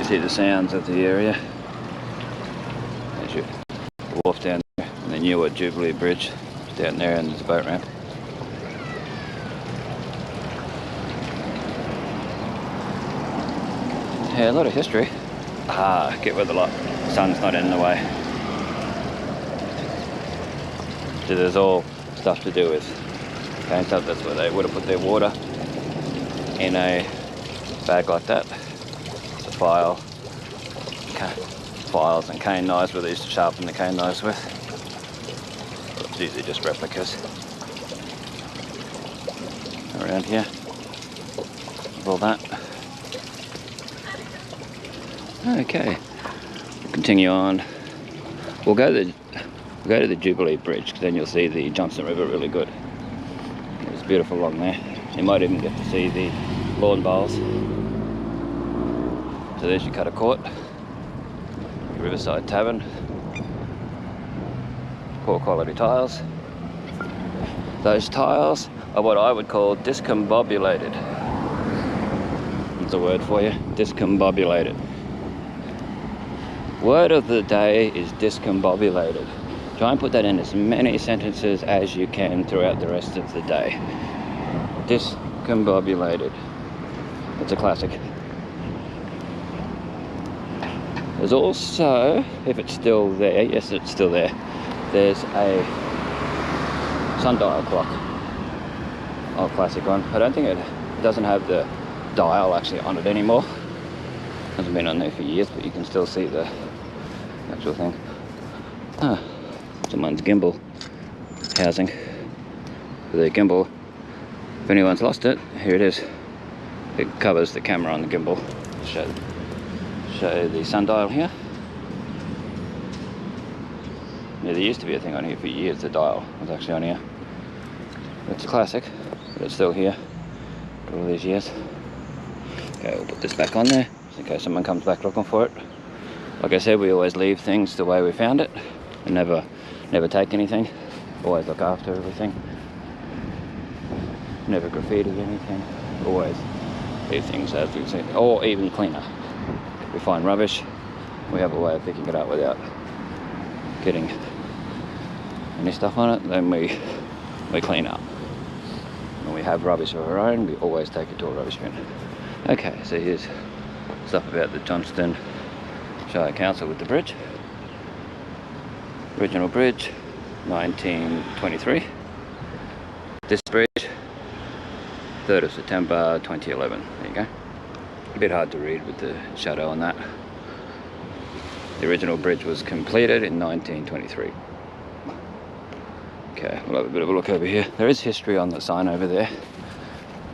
See the sounds of the area. There's your wharf down there, and the newer Jubilee Bridge down there, and there's a boat ramp. Yeah, a lot of history. Get where the sun's not in the way. So there's all stuff to do with cane stuff. That's where they would have put their water in a bag like that. To files and cane knives where they used to sharpen the cane knives with. It's usually just replicas around here. With all that. Okay, we'll continue on. We'll go to the Jubilee Bridge, because then you'll see the Johnson River really good. It's beautiful along there. You might even get to see the lawn bowls. So there's your Cutter Court, Riverside Tavern, poor quality tiles. Those tiles are what I would call discombobulated. That's a word for you, discombobulated. Word of the day is discombobulated. Try and put that in as many sentences as you can throughout the rest of the day. Discombobulated. It's a classic. There's also, if it's still there, yes it's still there, there's a sundial clock. Old classic one. I don't think it doesn't have the dial actually on it anymore. Hasn't been on there for years, but you can still see the actual thing. Someone's gimbal housing for their gimbal. If anyone's lost it, here it is. It covers the camera on the gimbal. Show the sundial here. Yeah, there used to be a thing on here for years. The dial was actually on here. It's a classic, but it's still here for all these years. Okay, we'll put this back on there, just in case someone comes back looking for it. Like I said, we always leave things the way we found it, and never take anything. Always look after everything. Never graffiti anything. Always leave things as we've seen, or even cleaner. If we find rubbish, we have a way of picking it up without getting any stuff on it. Then we clean up. When we have rubbish of our own, we always take it to a rubbish bin. Okay, so here's stuff about the Johnston Shire Council with the bridge. Original bridge, 1923. This bridge, 3rd of September 2011. There you go. A bit hard to read with the shadow on that. The original bridge was completed in 1923. Okay, we'll have a bit of a look over here. There is history on the sign over there.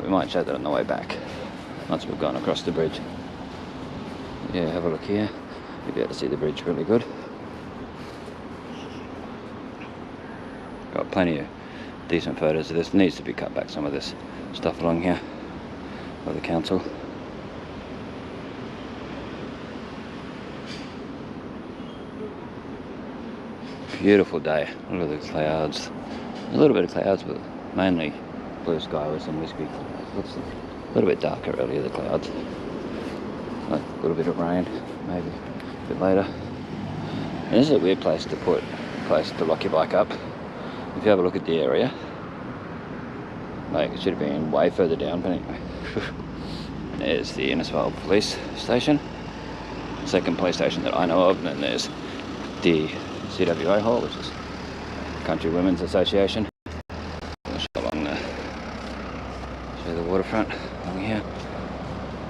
We might show that on the way back, once we've gone across the bridge. Yeah, have a look here. You'll be able to see the bridge really good. Got plenty of decent photos of this. Needs to be cut back, some of this stuff along here by the council. Beautiful day. Look at the clouds. A little bit of clouds, but mainly blue sky with some wispy clouds. Looks a little bit darker earlier, the clouds. Like a little bit of rain, maybe a bit later. And this is a weird place to lock your bike up. If you have a look at the area, like it should have been way further down, but anyway. There's the Innisfail police station, second police station that I know of, and then there's the CWA Hall, which is Country Women's Association. I'll show the waterfront along here.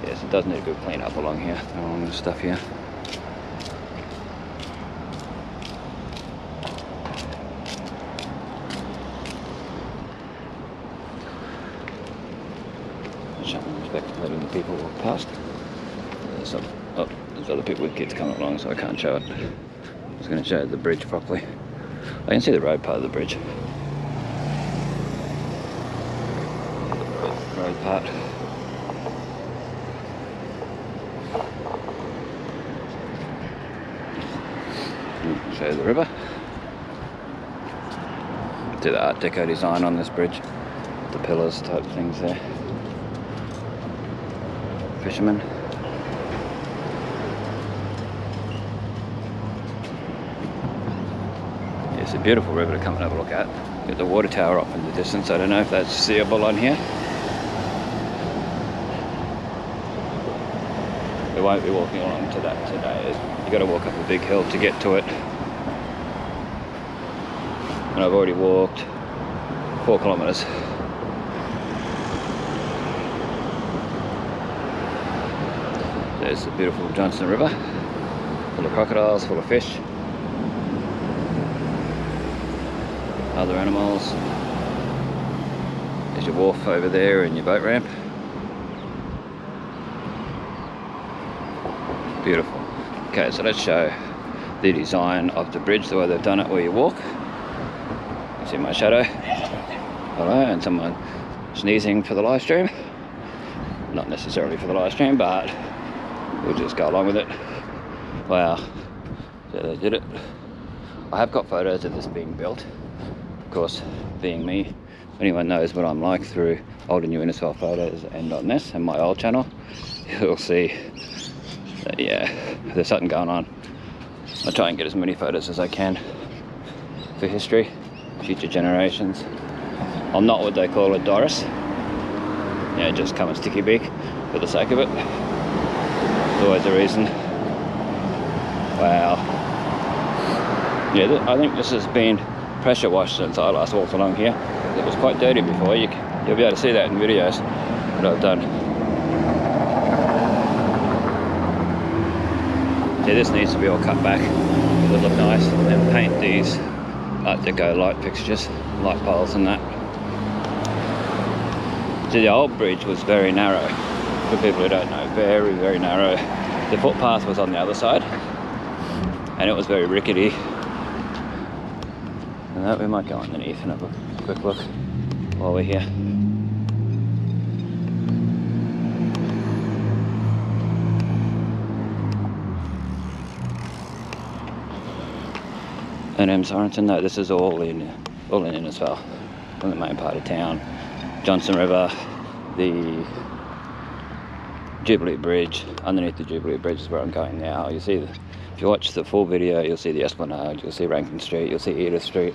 Yes, it does need a good clean up along here, along this stuff here. Showing respect, letting the people walk past. There's other people with kids coming along, so I can't show it. I was going to show the bridge properly. I can see the road part of the bridge. Road part. Show you the river. Do the Art Deco design on this bridge. The pillars type things there. Fishermen. It's a beautiful river to come and have a look at. Get the water tower off in the distance. I don't know if that's seeable on here. It won't be walking along to that today. You got to walk up a big hill to get to it. And I've already walked 4 kilometres. There's the beautiful Johnson River, full of crocodiles, full of fish, other animals. There's your wharf over there and your boat ramp. Beautiful. Okay, so let's show the design of the bridge, the way they've done it where you walk. You see my shadow. Hello, and someone sneezing for the live stream. Not necessarily for the live stream, but we'll just go along with it. Wow, so they did it. I have got photos of this being built. Of course, being me, if anyone knows what I'm like through old and new Innisfail photos and on this and my old channel, you'll see that, yeah, there's something going on. I try and get as many photos as I can for history, future generations. I'm not what they call a Doris. Yeah, just come and sticky beak for the sake of it. There's always a reason. Wow. Yeah, I think this has been pressure washed since I last walked along here. It was quite dirty before. You'll be able to see that in videos that I've done. Yeah, this needs to be all cut back. It'll look nice. And paint these Art Deco light fixtures, light poles and that. So the old bridge was very narrow. For people who don't know, very, very narrow. The footpath was on the other side, and it was very rickety. And that we might go underneath and have a quick look while we're here. And M. Sorensen, no, this is all in Innisfail, in the main part of town. Johnson River, the Jubilee Bridge. Underneath the Jubilee Bridge is where I'm going now. You see, if you watch the full video, you'll see the Esplanade, you'll see Rankin Street, you'll see Edith Street,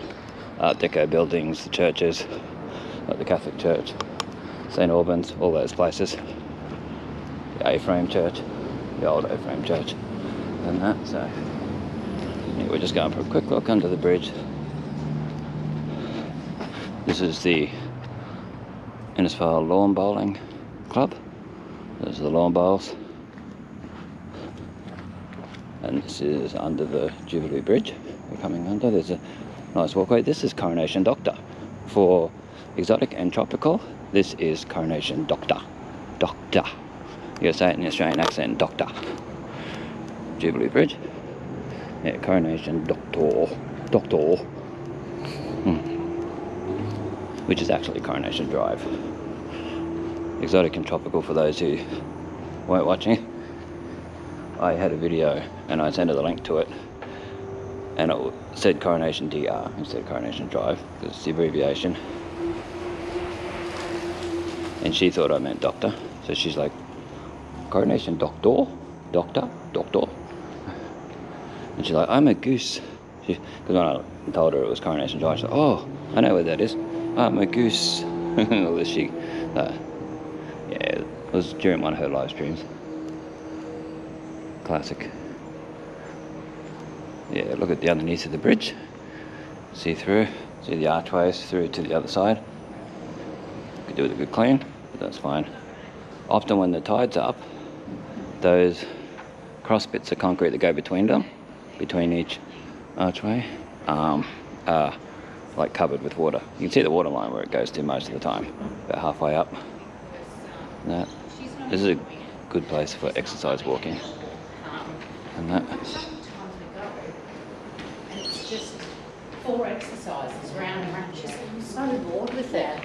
Art Deco buildings, the churches, like the Catholic Church, St. Albans, all those places. The A-frame church, the old A-frame church, and that. So yeah, we're just going for a quick look under the bridge. This is the Innisfail Lawn Bowling Club. Those are the lawn bowls. And this is under the Jubilee Bridge. We're coming under. There's a nice walkway. This is Coronation Doctor. For exotic and tropical, this is Coronation Doctor. Doctor. You gotta say it in the Australian accent, Doctor. Jubilee Bridge. Yeah, Coronation Doctor. Doctor. Which is actually Coronation Drive. Exotic and tropical, for those who weren't watching. I had a video and I sent her the link to it, and it said Coronation DR instead of Coronation Drive, because it's the abbreviation. And she thought I meant doctor, so she's like, Coronation Doctor? Doctor? Doctor? And she's like, I'm a goose. Because when I told her it was Coronation Drive, she's like, oh, I know where that is. I'm a goose. All this shit. Yeah, it was during one of her live streams. Classic. Yeah, look at the underneath of the bridge. See through. See the archways through to the other side. Could do with a good clean, but that's fine. Often when the tide's up, those cross bits of concrete that go between them, between each archway, are like covered with water. You can see the water line where it goes to most of the time, about halfway up. That. This is a good place for exercise walking. And that. And it's just 4 exercises round and round. I'm so bored with that.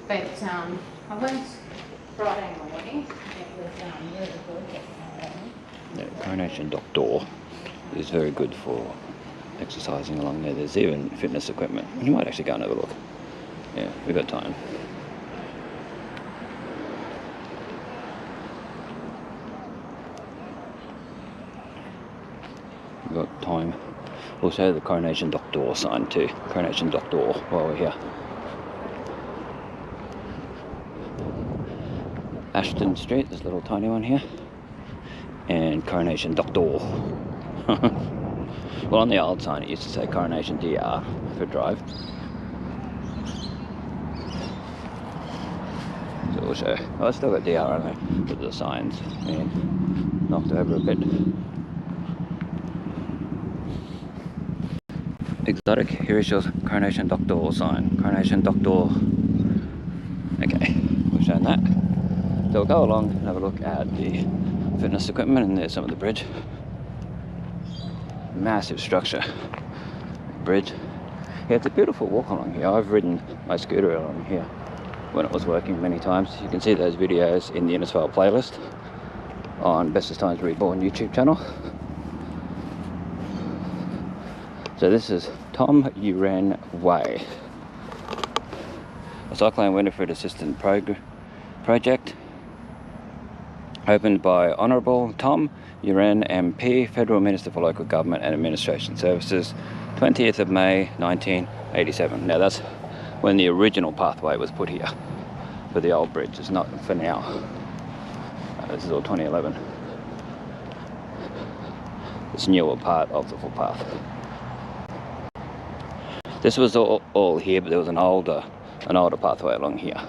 But I went Friday morning. It was really good. Yeah, Coronation Doctor is very good for exercising along there. There's even fitness equipment. You might actually go and have a look. Yeah, we've got time. We've got time. We'll show the Coronation Doctor sign too. Coronation Doctor while we're here. Ashton Street, this little tiny one here. and Coronation Doctor. Well, on the old sign it used to say Coronation DR for drive. So we'll show. Oh, it's still got DR on there, but the signs, man, knocked over a bit. Exotic, here is your Coronation Doctor sign. Coronation Doctor. Okay, we've shown that. So we'll go along and have a look at the fitness equipment, and there's some of the bridge. Massive structure. Bridge. Yeah, it's a beautiful walk along here. I've ridden my scooter along here when it was working many times. You can see those videos in the Innisfail playlist on Bestestimes Reborn YouTube channel. So this is Tom Uren Way, a cyclone Winifred assistant project opened by Honourable Tom Uren MP, Federal Minister for Local Government and Administration Services, 20th of May 1987. Now that's when the original pathway was put here for the old bridge. It's not for now. This is all 2011. This newer part of the footpath. This was all here, but there was an older pathway along here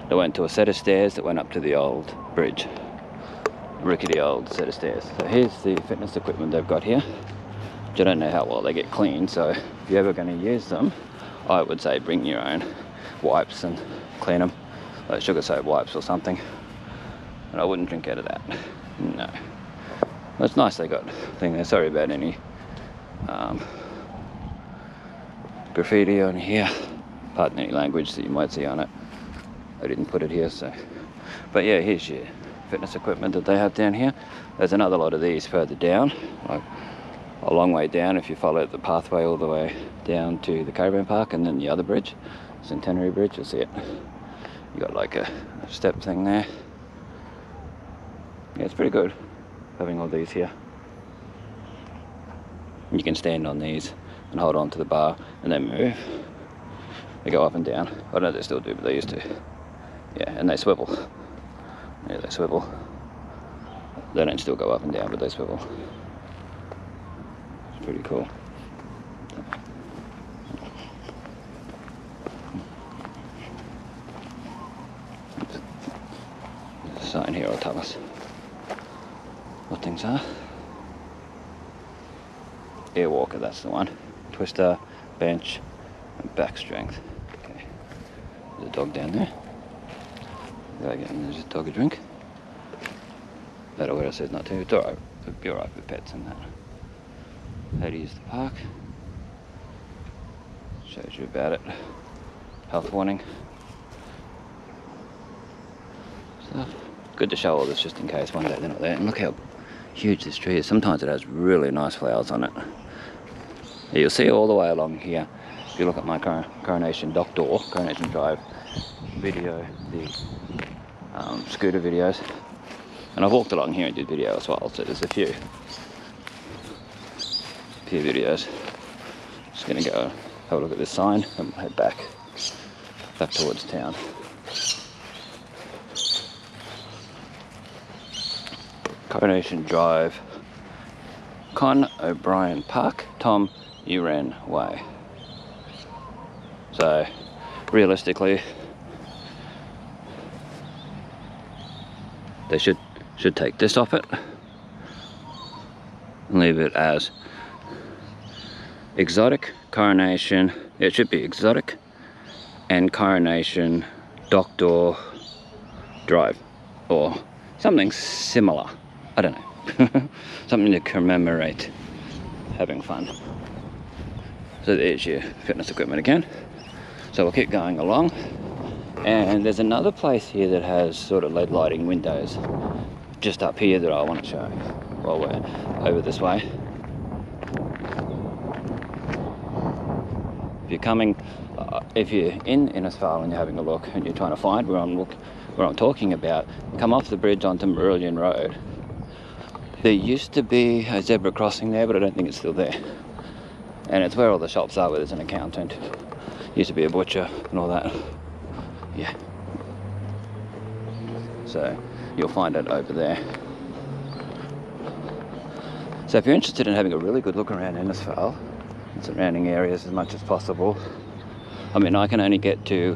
that went to a set of stairs that went up to the old bridge. Rickety old set of stairs. So here's the fitness equipment they've got here, which I don't know how well they get cleaned, so if you're ever going to use them, I would say bring your own wipes and clean them, like sugar soap wipes or something. And I wouldn't drink out of that. No. Well, it's nice they got thing there. Sorry about any graffiti on here. Pardon any language that you might see on it. I didn't put it here, so. But yeah, here's your fitness equipment that they have down here. There's another lot of these further down, like a long way down if you follow the pathway all the way down to the caravan park, and then the other bridge, Centenary Bridge, you'll see it. You got like a step thing there. Yeah, it's pretty good having all these here. You can stand on these and hold on to the bar and then move. They go up and down. I don't know if they still do, but they used to. Yeah, and they swivel. Yeah, they swivel. They don't still go up and down, but they swivel. It's pretty cool. There's a sign here will tell us what things are. Air walker, that's the one. Twister, bench, and back strength. Okay. There's a dog down there. Go again, there's a dog a drink. That where it says not to. It's alright. It'll be alright with pets and that. How to use the park. Shows you about it. Health warning. Stuff. Good to show all this just in case one day they're not there. And look how huge this tree is. Sometimes it has really nice flowers on it. You'll see all the way along here. If you look at my Coronation Drive video, the scooter videos, and I've walked along here and did video as well, so there's a few videos. Just gonna go have a look at this sign and head back towards town. Coronation Drive, Con O'Brien Park, Tom Uren Way. So realistically, they should take this off it and leave it as Exotic Coronation. It should be Exotic and Coronation Doctor Drive or something similar. I don't know. Something to commemorate having fun. So there's your fitness equipment again. So we'll keep going along. And there's another place here that has sort of LED lighting windows just up here that I want to show while we're over this way. If you're in Innisfail and you're having a look and you're trying to find where I'm talking about, come off the bridge onto Meridian Road. There used to be a zebra crossing there, but I don't think it's still there. And it's where all the shops are, where there's an accountant. Used to be a butcher and all that. Yeah. So you'll find it over there. So if you're interested in having a really good look around Innisfail and surrounding areas as much as possible, I mean, I can only get to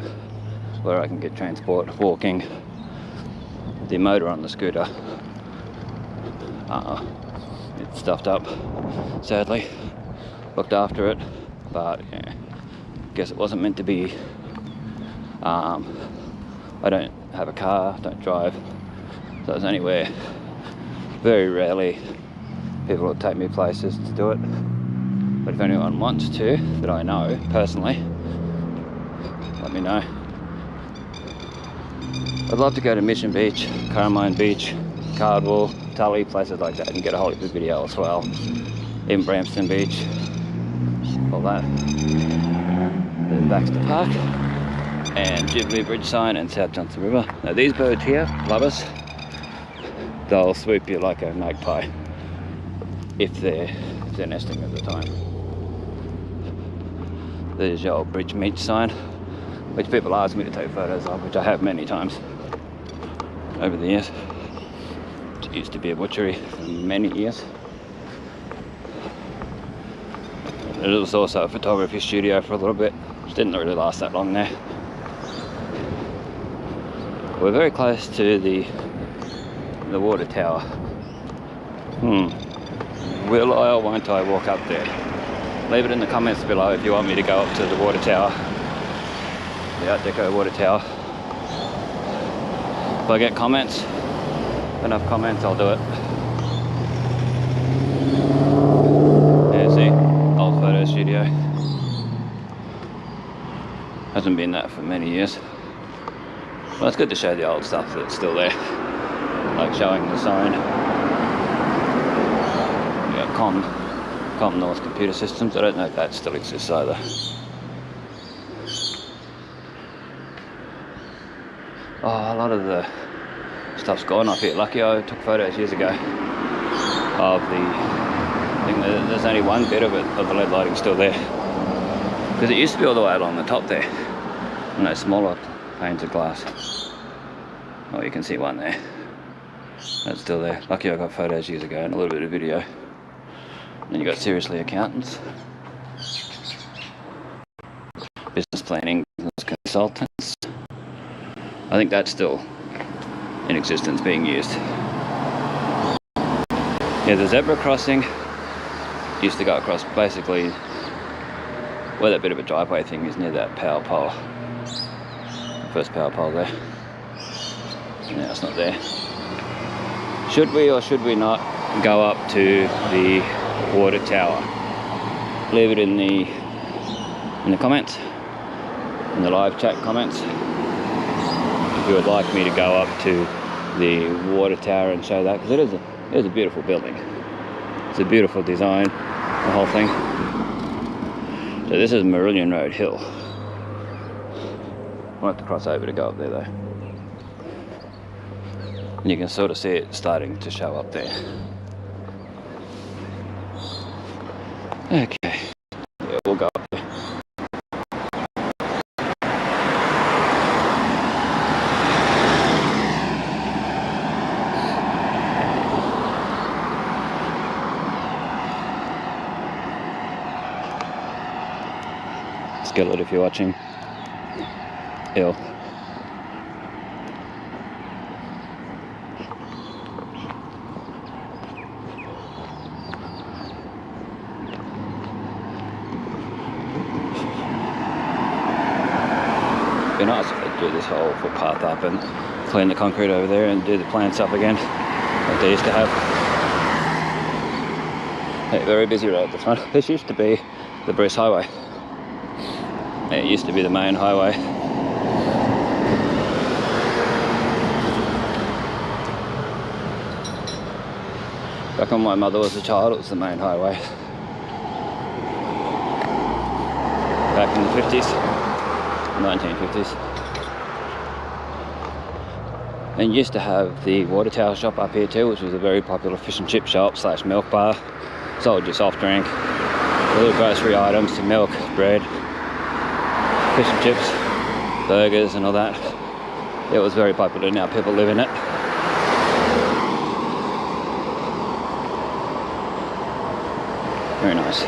where I can get transport, walking, the motor on the scooter. It's stuffed up, sadly. Looked after it, but yeah, guess it wasn't meant to be. I don't have a car, don't drive, so it's anywhere. Very rarely people will take me places to do it, but if anyone wants to, that I know personally, let me know. I'd love to go to Mission Beach, Carmine Beach, Cardwell, Tully, places like that, and get a whole heap of video as well. In Brampton Beach, all that. Then Baxter Park, and Jubilee Bridge sign, and South Johnson River. Now these birds here, lovers, they'll swoop you like a magpie if they're nesting at the time. There's your old bridge meet sign, which people ask me to take photos of, which I have many times over the years. It used to be a butchery for many years. It was also a photography studio for a little bit, which didn't really last that long there. We're very close to the water tower. Will I or won't I walk up there? Leave it in the comments below if you want me to go up to the water tower, the Art Deco water tower. If I get comments, enough comments, I'll do it. Yeah, see, old photo studio. Hasn't been that for many years. Well, it's good to show the old stuff that's still there, like showing the sign. We got Com North Computer Systems. I don't know if that still exists either. Oh, a lot of the stuff's gone off here. Lucky I took photos years ago of I think there's only one bit of it, of the LED lighting still there. Because it used to be all the way along the top there. And those smaller panes of glass. Oh, you can see one there. That's still there. Lucky I got photos years ago and a little bit of video. Then you got Seriously Accountants, Business Planning, Business Consultants. I think that's still in existence, being used. Yeah, the zebra crossing used to go across basically where that bit of a driveway thing is, near that power pole. The first power pole there. Now it's not there. Should we or should we not go up to the water tower? Leave it in the comments, in the live chat comments, if you would like me to go up to the water tower and show that, because it is a beautiful building. It's a beautiful design, the whole thing. So this is Meridian Road Hill. I'll have to cross over to go up there though. And you can sort of see it starting to show up there. Okay, yeah, we'll go up there. Skillet if you're watching. Ill. Be nice if they do this whole footpath up and clean the concrete over there and do the plants up again, like they used to have. Hey, very busy road at the front. This used to be the Bruce Highway. It used to be the main highway. Back when my mother was a child, it was the main highway. Back in the 50s, 1950s. And used to have the water tower shop up here too, which was a very popular fish and chip shop / milk bar. Sold you soft drink, little grocery items to milk, bread, fish and chips, burgers and all that. It was very popular. Now people live in it. Very nice.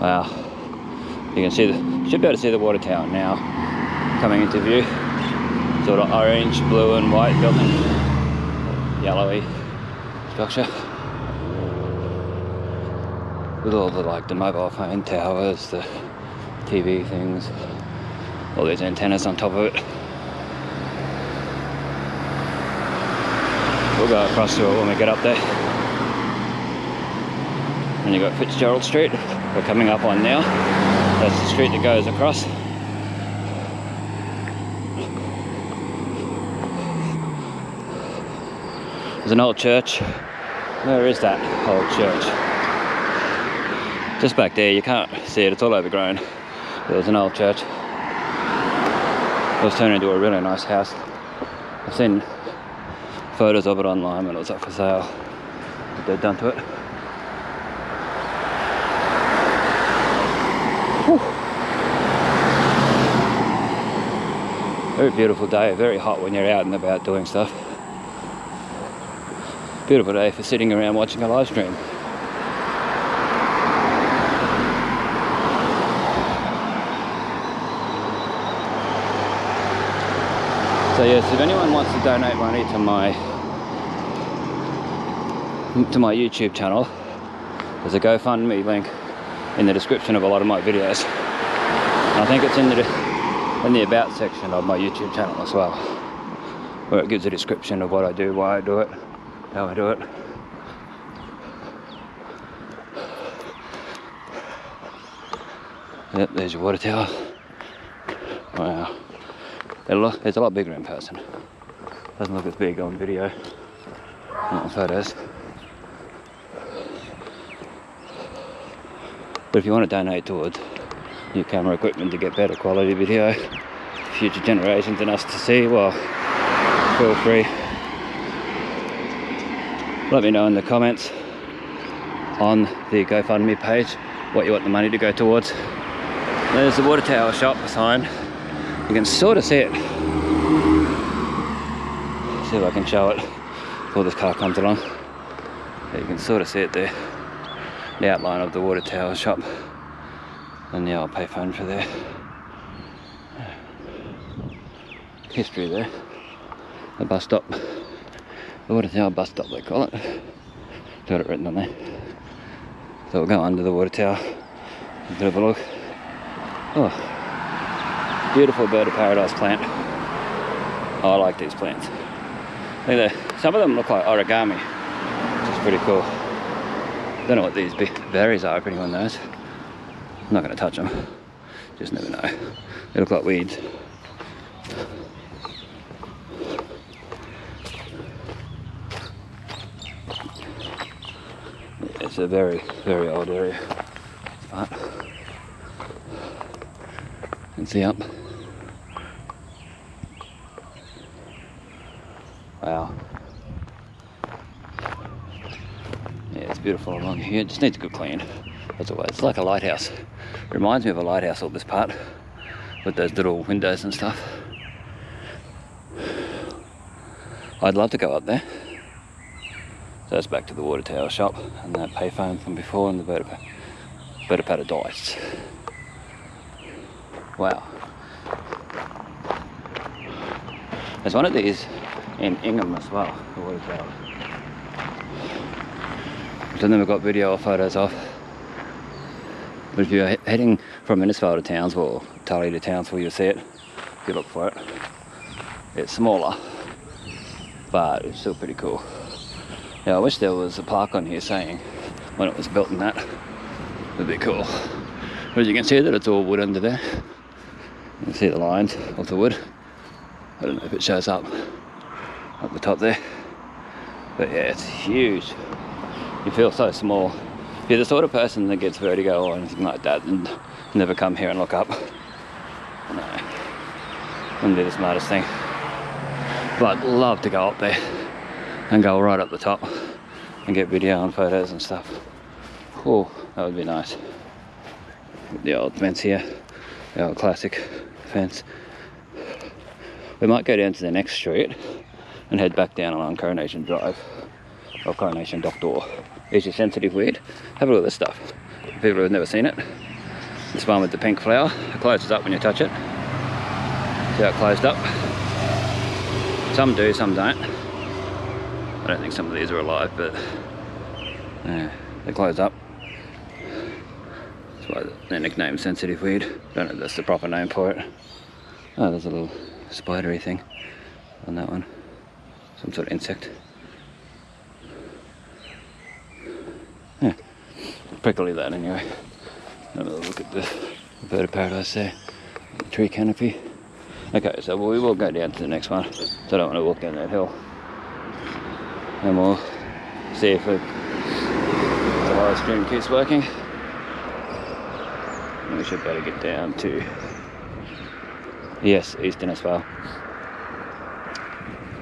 Wow. You can see should be able to see the water tower now coming into view. Sort of orange, blue and white building. Yellowy structure. With all the mobile phone towers, the TV things, all these antennas on top of it. We'll go across to it when we get up there. And you've got Fitzgerald Street, we're coming up on now. That's the street that goes across. There's an old church. Where is that old church? Just back there, you can't see it, it's all overgrown. There was an old church. It was turned into a really nice house. I've seen photos of it online when it was up for sale. What they've done to it. Whew. Very beautiful day, very hot when you're out and about doing stuff. Beautiful day for sitting around watching a live stream. So yes, if anyone wants to donate money to my YouTube channel, there's a GoFundMe link in the description of a lot of my videos. And I think it's in the about section of my YouTube channel as well, where it gives a description of what I do, why I do it, how I do it. Yep, there's your water tower. Wow. It's a lot bigger in person. Doesn't look as big on video, not on photos. But if you want to donate towards new camera equipment to get better quality video, future generations and us to see, well, feel free. Let me know in the comments on the GoFundMe page what you want the money to go towards. There's the water tower shop sign. You can sort of see it. See if I can show it before this car comes along. Yeah, you can sort of see it there. The outline of the water tower shop. And the old payphone for there. History there. The bus stop. The water tower bus stop they call it. Got it written on there. So we'll go under the water tower. Have a bit of a look. Oh. Beautiful bird of paradise plant. Oh, I like these plants. Some of them look like origami, which is pretty cool. Don't know what these berries are, if anyone knows. I'm not going to touch them. Just never know. They look like weeds. It's a very, very old area. But you can see up. Wow. Yeah, it's beautiful along here. It just needs a good clean. That's all. It's like a lighthouse. Reminds me of a lighthouse, all this part, with those little windows and stuff. I'd love to go up there. So it's back to the water tower shop and that payphone from before and the bird of paradise. Wow. There's one of these in Ingham as well, the water tower. Which I've never got video or photos of. But if you're heading from Innisfail to Townsville, or Tully to Townsville, you'll see it if you look for it. It's smaller, but it's still pretty cool. Yeah, I wish there was a plaque on here saying when it was built and that. It'd be cool. But as you can see that it's all wood under there. You can see the lines of the wood. I don't know if it shows up the top there. But yeah, it's huge. You feel so small. If you're the sort of person that gets vertigo or anything like that, and never come here and look up. No. Wouldn't be the smartest thing. But love to go up there and go right up the top and get video and photos and stuff. Oh, that would be nice. The old fence here, the old classic fence. we might go down to the next street and head back down along Coronation Drive, or Coronation Doctor. Is your sensitive weird? Have a look at this stuff. People who have never seen it. This one with the pink flower. It closes up when you touch it. See how it closed up? Some do, some don't. I don't think some of these are alive, but yeah, they close up. That's why they're nicknamed sensitive weed. Don't know if that's the proper name for it. Oh, there's a little spidery thing on that one. Some sort of insect. Yeah, prickly that anyway. Have a look at the bird of paradise there. The tree canopy. Okay, so we will go down to the next one. So I don't want to walk down that hill. And we'll see if the live stream keeps working. And we should better get down to, yes, East Innisfail.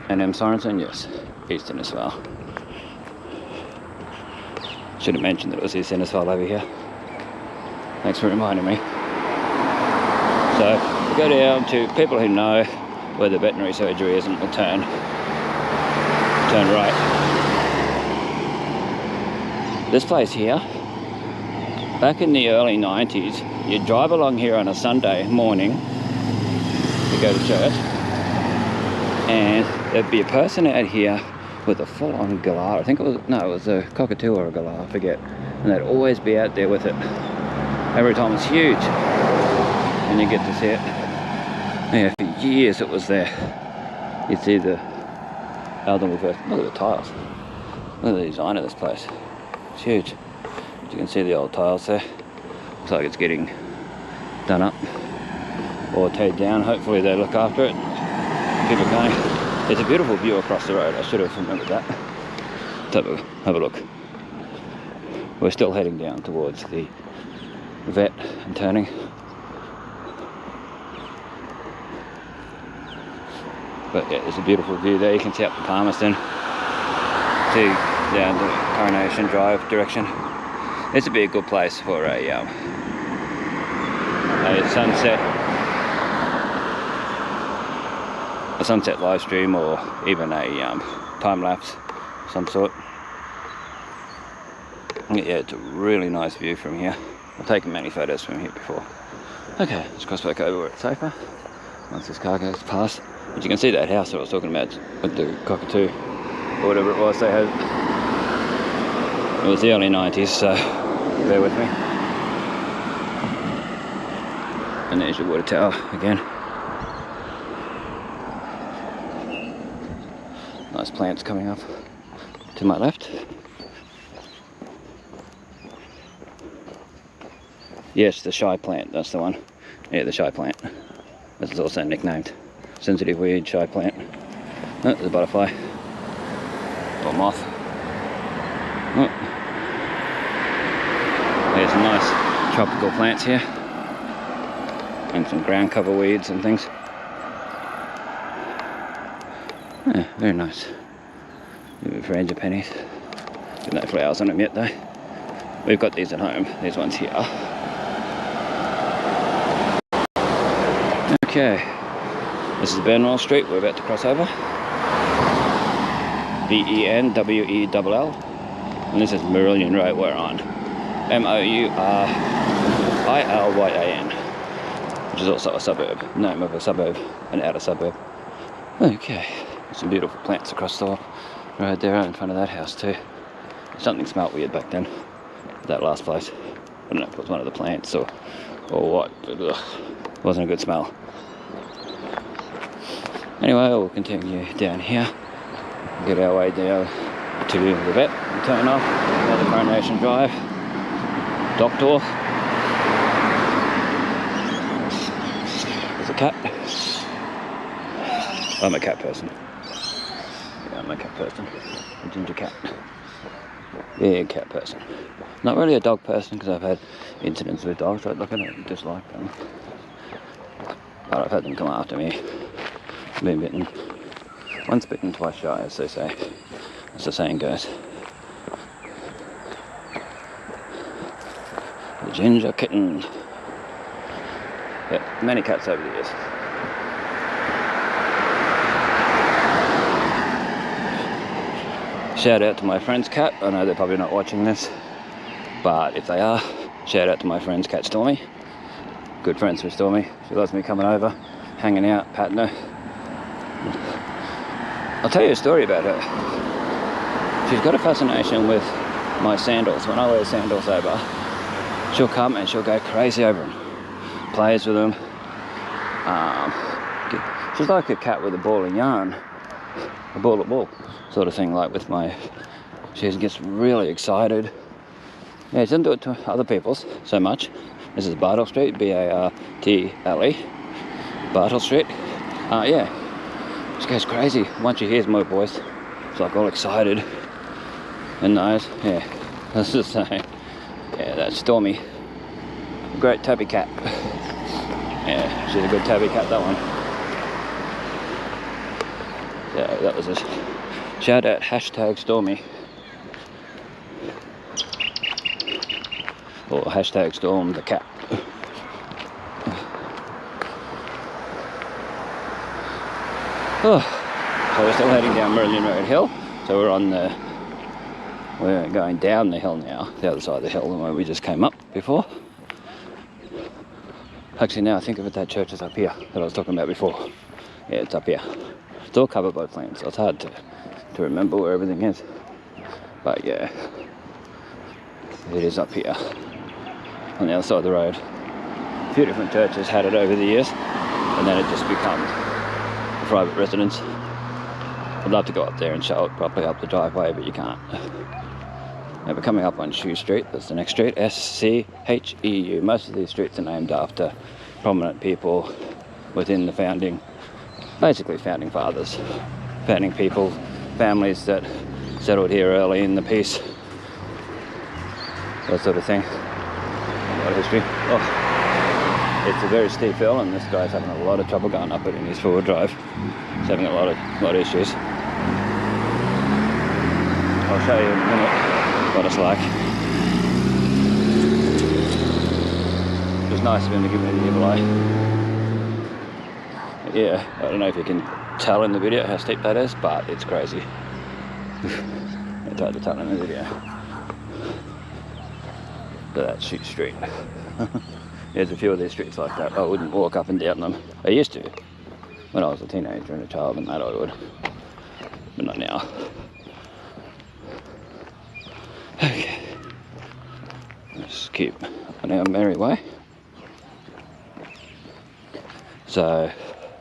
And M. Sorensen, yes, East Innisfail. Should have mentioned that it was East Innisfail over here. Thanks for reminding me. So we go down to people who know where the veterinary surgery is, and we'll turn right. This place here, back in the early 90s, you'd drive along here on a Sunday morning to go to church, and there'd be a person out here with a full-on galah. I think it was a cockatoo or a galah, I forget. And they'd always be out there with it. Every time it's huge, and you get to see it. Yeah, for years it was there. You'd see the Albans first. Look at the tiles. Look at the design of this place. It's huge. You can see the old tiles there. Looks like it's getting done up or teared down. Hopefully they look after it. Keep it going. There's a beautiful view across the road. I should have remembered that. Let's have a look. We're still heading down towards the vet and turning. But yeah, there's a beautiful view there. You can see up the Palmerston, see down the Coronation Drive direction. This would be a good place for a sunset live stream, or even a time lapse of some sort. Yeah, it's a really nice view from here. I've taken many photos from here before. Okay, let's cross back over where it's safer once this car goes past. But you can see that house that I was talking about with the cockatoo, or whatever it was they had. It was the early 90s, so bear with me. And there's your water tower again. Nice plants coming up to my left. Yes, the shy plant, that's the one. Yeah, the shy plant. This is also nicknamed sensitive weed shy plant. Oh, there's a butterfly. Or moth. Oh. There's some nice tropical plants here. And some ground cover weeds and things. Yeah, very nice. For angel pennies. Got no flowers on them yet though. We've got these at home, these ones here. Okay, this is Burnwell Street, we're about to cross over. Benwell, and this is Meridian Road we're on. Mourillyan, which is also a suburb, name of a suburb, an outer suburb. Okay, some beautiful plants across the road there in front of that house too. Something smelled weird back then, that last place. I don't know if it was one of the plants or what, but ugh, it wasn't a good smell. Anyway, we'll continue down here, get our way down to the vet and turn off at the Coronation Drive. Doctor. There's a cat. I'm a cat person. Yeah, I'm a cat person. A ginger cat. Yeah, cat person. Not really a dog person because I've had incidents with dogs. I look at it and dislike them. But I've had them come after me. Been bitten. Once bitten, twice shy, as they say. As the saying goes. The ginger kitten. Yeah, many cats over the years. Shout out to my friend's cat. I know they're probably not watching this, but if they are, shout out to my friend's cat Stormy. Good friends with Stormy. She loves me coming over, hanging out, patting her. I'll tell you a story about her. She's got a fascination with my sandals. When I wear sandals over, she'll come and she'll go crazy over them. Plays with them. She's like a cat with a ball of yarn. A ball of wool sort of thing, like with my... She gets really excited. Yeah, she doesn't do it to other people's so much. This is Bartle Street, B-A-R-T-L-E. Bartle Street. Yeah. She goes crazy. Once she hears my voice, she's like all excited. And knows, yeah. That's the same. Yeah, that's Stormy. Great tabby cat. Yeah, she's a good tabby cat, that one. Yeah, that was a shout out, hashtag Stormy. Or hashtag Storm the cat. Oh, so we're still heading down Meridian Road Hill. So we're going down the hill now, the other side of the hill than where we just came up before. Actually, now I think of it, that church is up here that I was talking about before. Yeah, it's up here. It's all covered by plants, so it's hard to remember where everything is. But yeah, it is up here on the other side of the road. A few different churches had it over the years, and then it just becomes a private residence. I'd love to go up there and show it properly up the driveway, but you can't. Now we're coming up on Shoe Street. That's the next street, S-C-H-E-U. Most of these streets are named after prominent people within the founding, basically founding fathers, founding people, families that settled here early in the peace, that sort of thing. A lot of history. Oh, it's a very steep hill, and this guy's having a lot of trouble going up it in his four-wheel drive. He's having a lot of issues. I'll show you in a minute what it's like. It was nice of him to give me the evil eye. But yeah, I don't know if you can tell in the video how steep that is, but it's crazy. It's hard to tell in the video. But that's Shoot Street. There's a few of these streets like that. I wouldn't walk up and down them. I used to. When I was a teenager and a child and that I would. But not now. Okay. Let's keep on our merry way. So,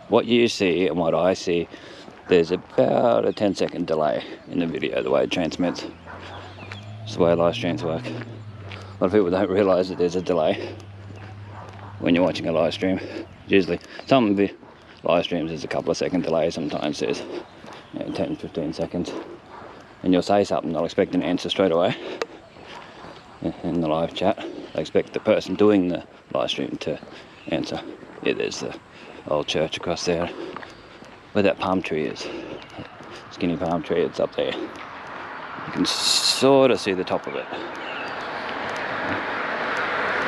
what you see and what I see, there's about a 10-second delay in the video, the way it transmits. It's the way live streams work. A lot of people don't realise that there's a delay when you're watching a live stream. Usually, some of the live streams there's a couple of second delay, sometimes there's 10-15 seconds. And you'll say something, they'll expect an answer straight away in the live chat. They expect the person doing the live stream to answer. Yeah, there's the old church across there where that palm tree is. Skinny palm tree, it's up there. You can sort of see the top of it.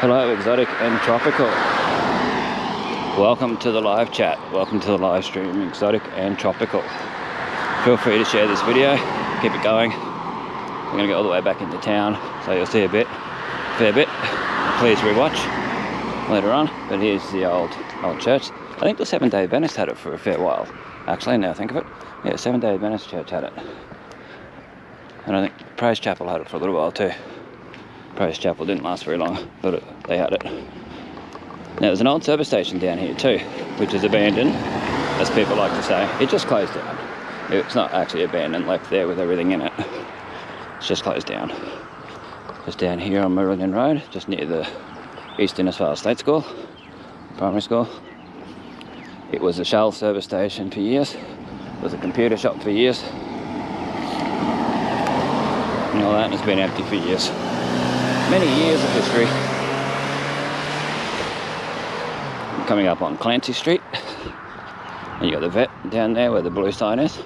Hello, exotic and tropical. Welcome to the live chat. Welcome to the live stream, exotic and tropical. Feel free to share this video. Keep it going. I'm going to go all the way back into town, so you'll see a fair bit. Please rewatch later on. But here's the old church. I think the Seventh-day Adventist had it for a fair while. Actually, now I think of it, yeah, Seventh-day Adventist Church had it. And I think Praise Chapel had it for a little while too. Praise Chapel didn't last very long, but they had it. Now there's an old service station down here too, which is abandoned, as people like to say. It just closed down. It's not actually abandoned, left there with everything in it. It's just closed down. Just down here on Meridian Road, just near the East Innisfail State School, primary school. It was a Shell service station for years. It was a computer shop for years. And all that has been empty for years. Many years of history. I'm coming up on Clancy Street. And you got the vet down there where the blue sign is.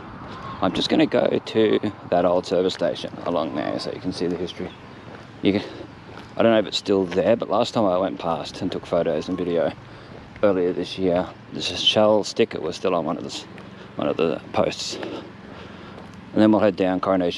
I'm just going to go to that old service station along there so you can see the history. I don't know if it's still there, but last time I went past and took photos and video earlier this year, the Shell sticker was still on one of the posts. And then we'll head down Coronation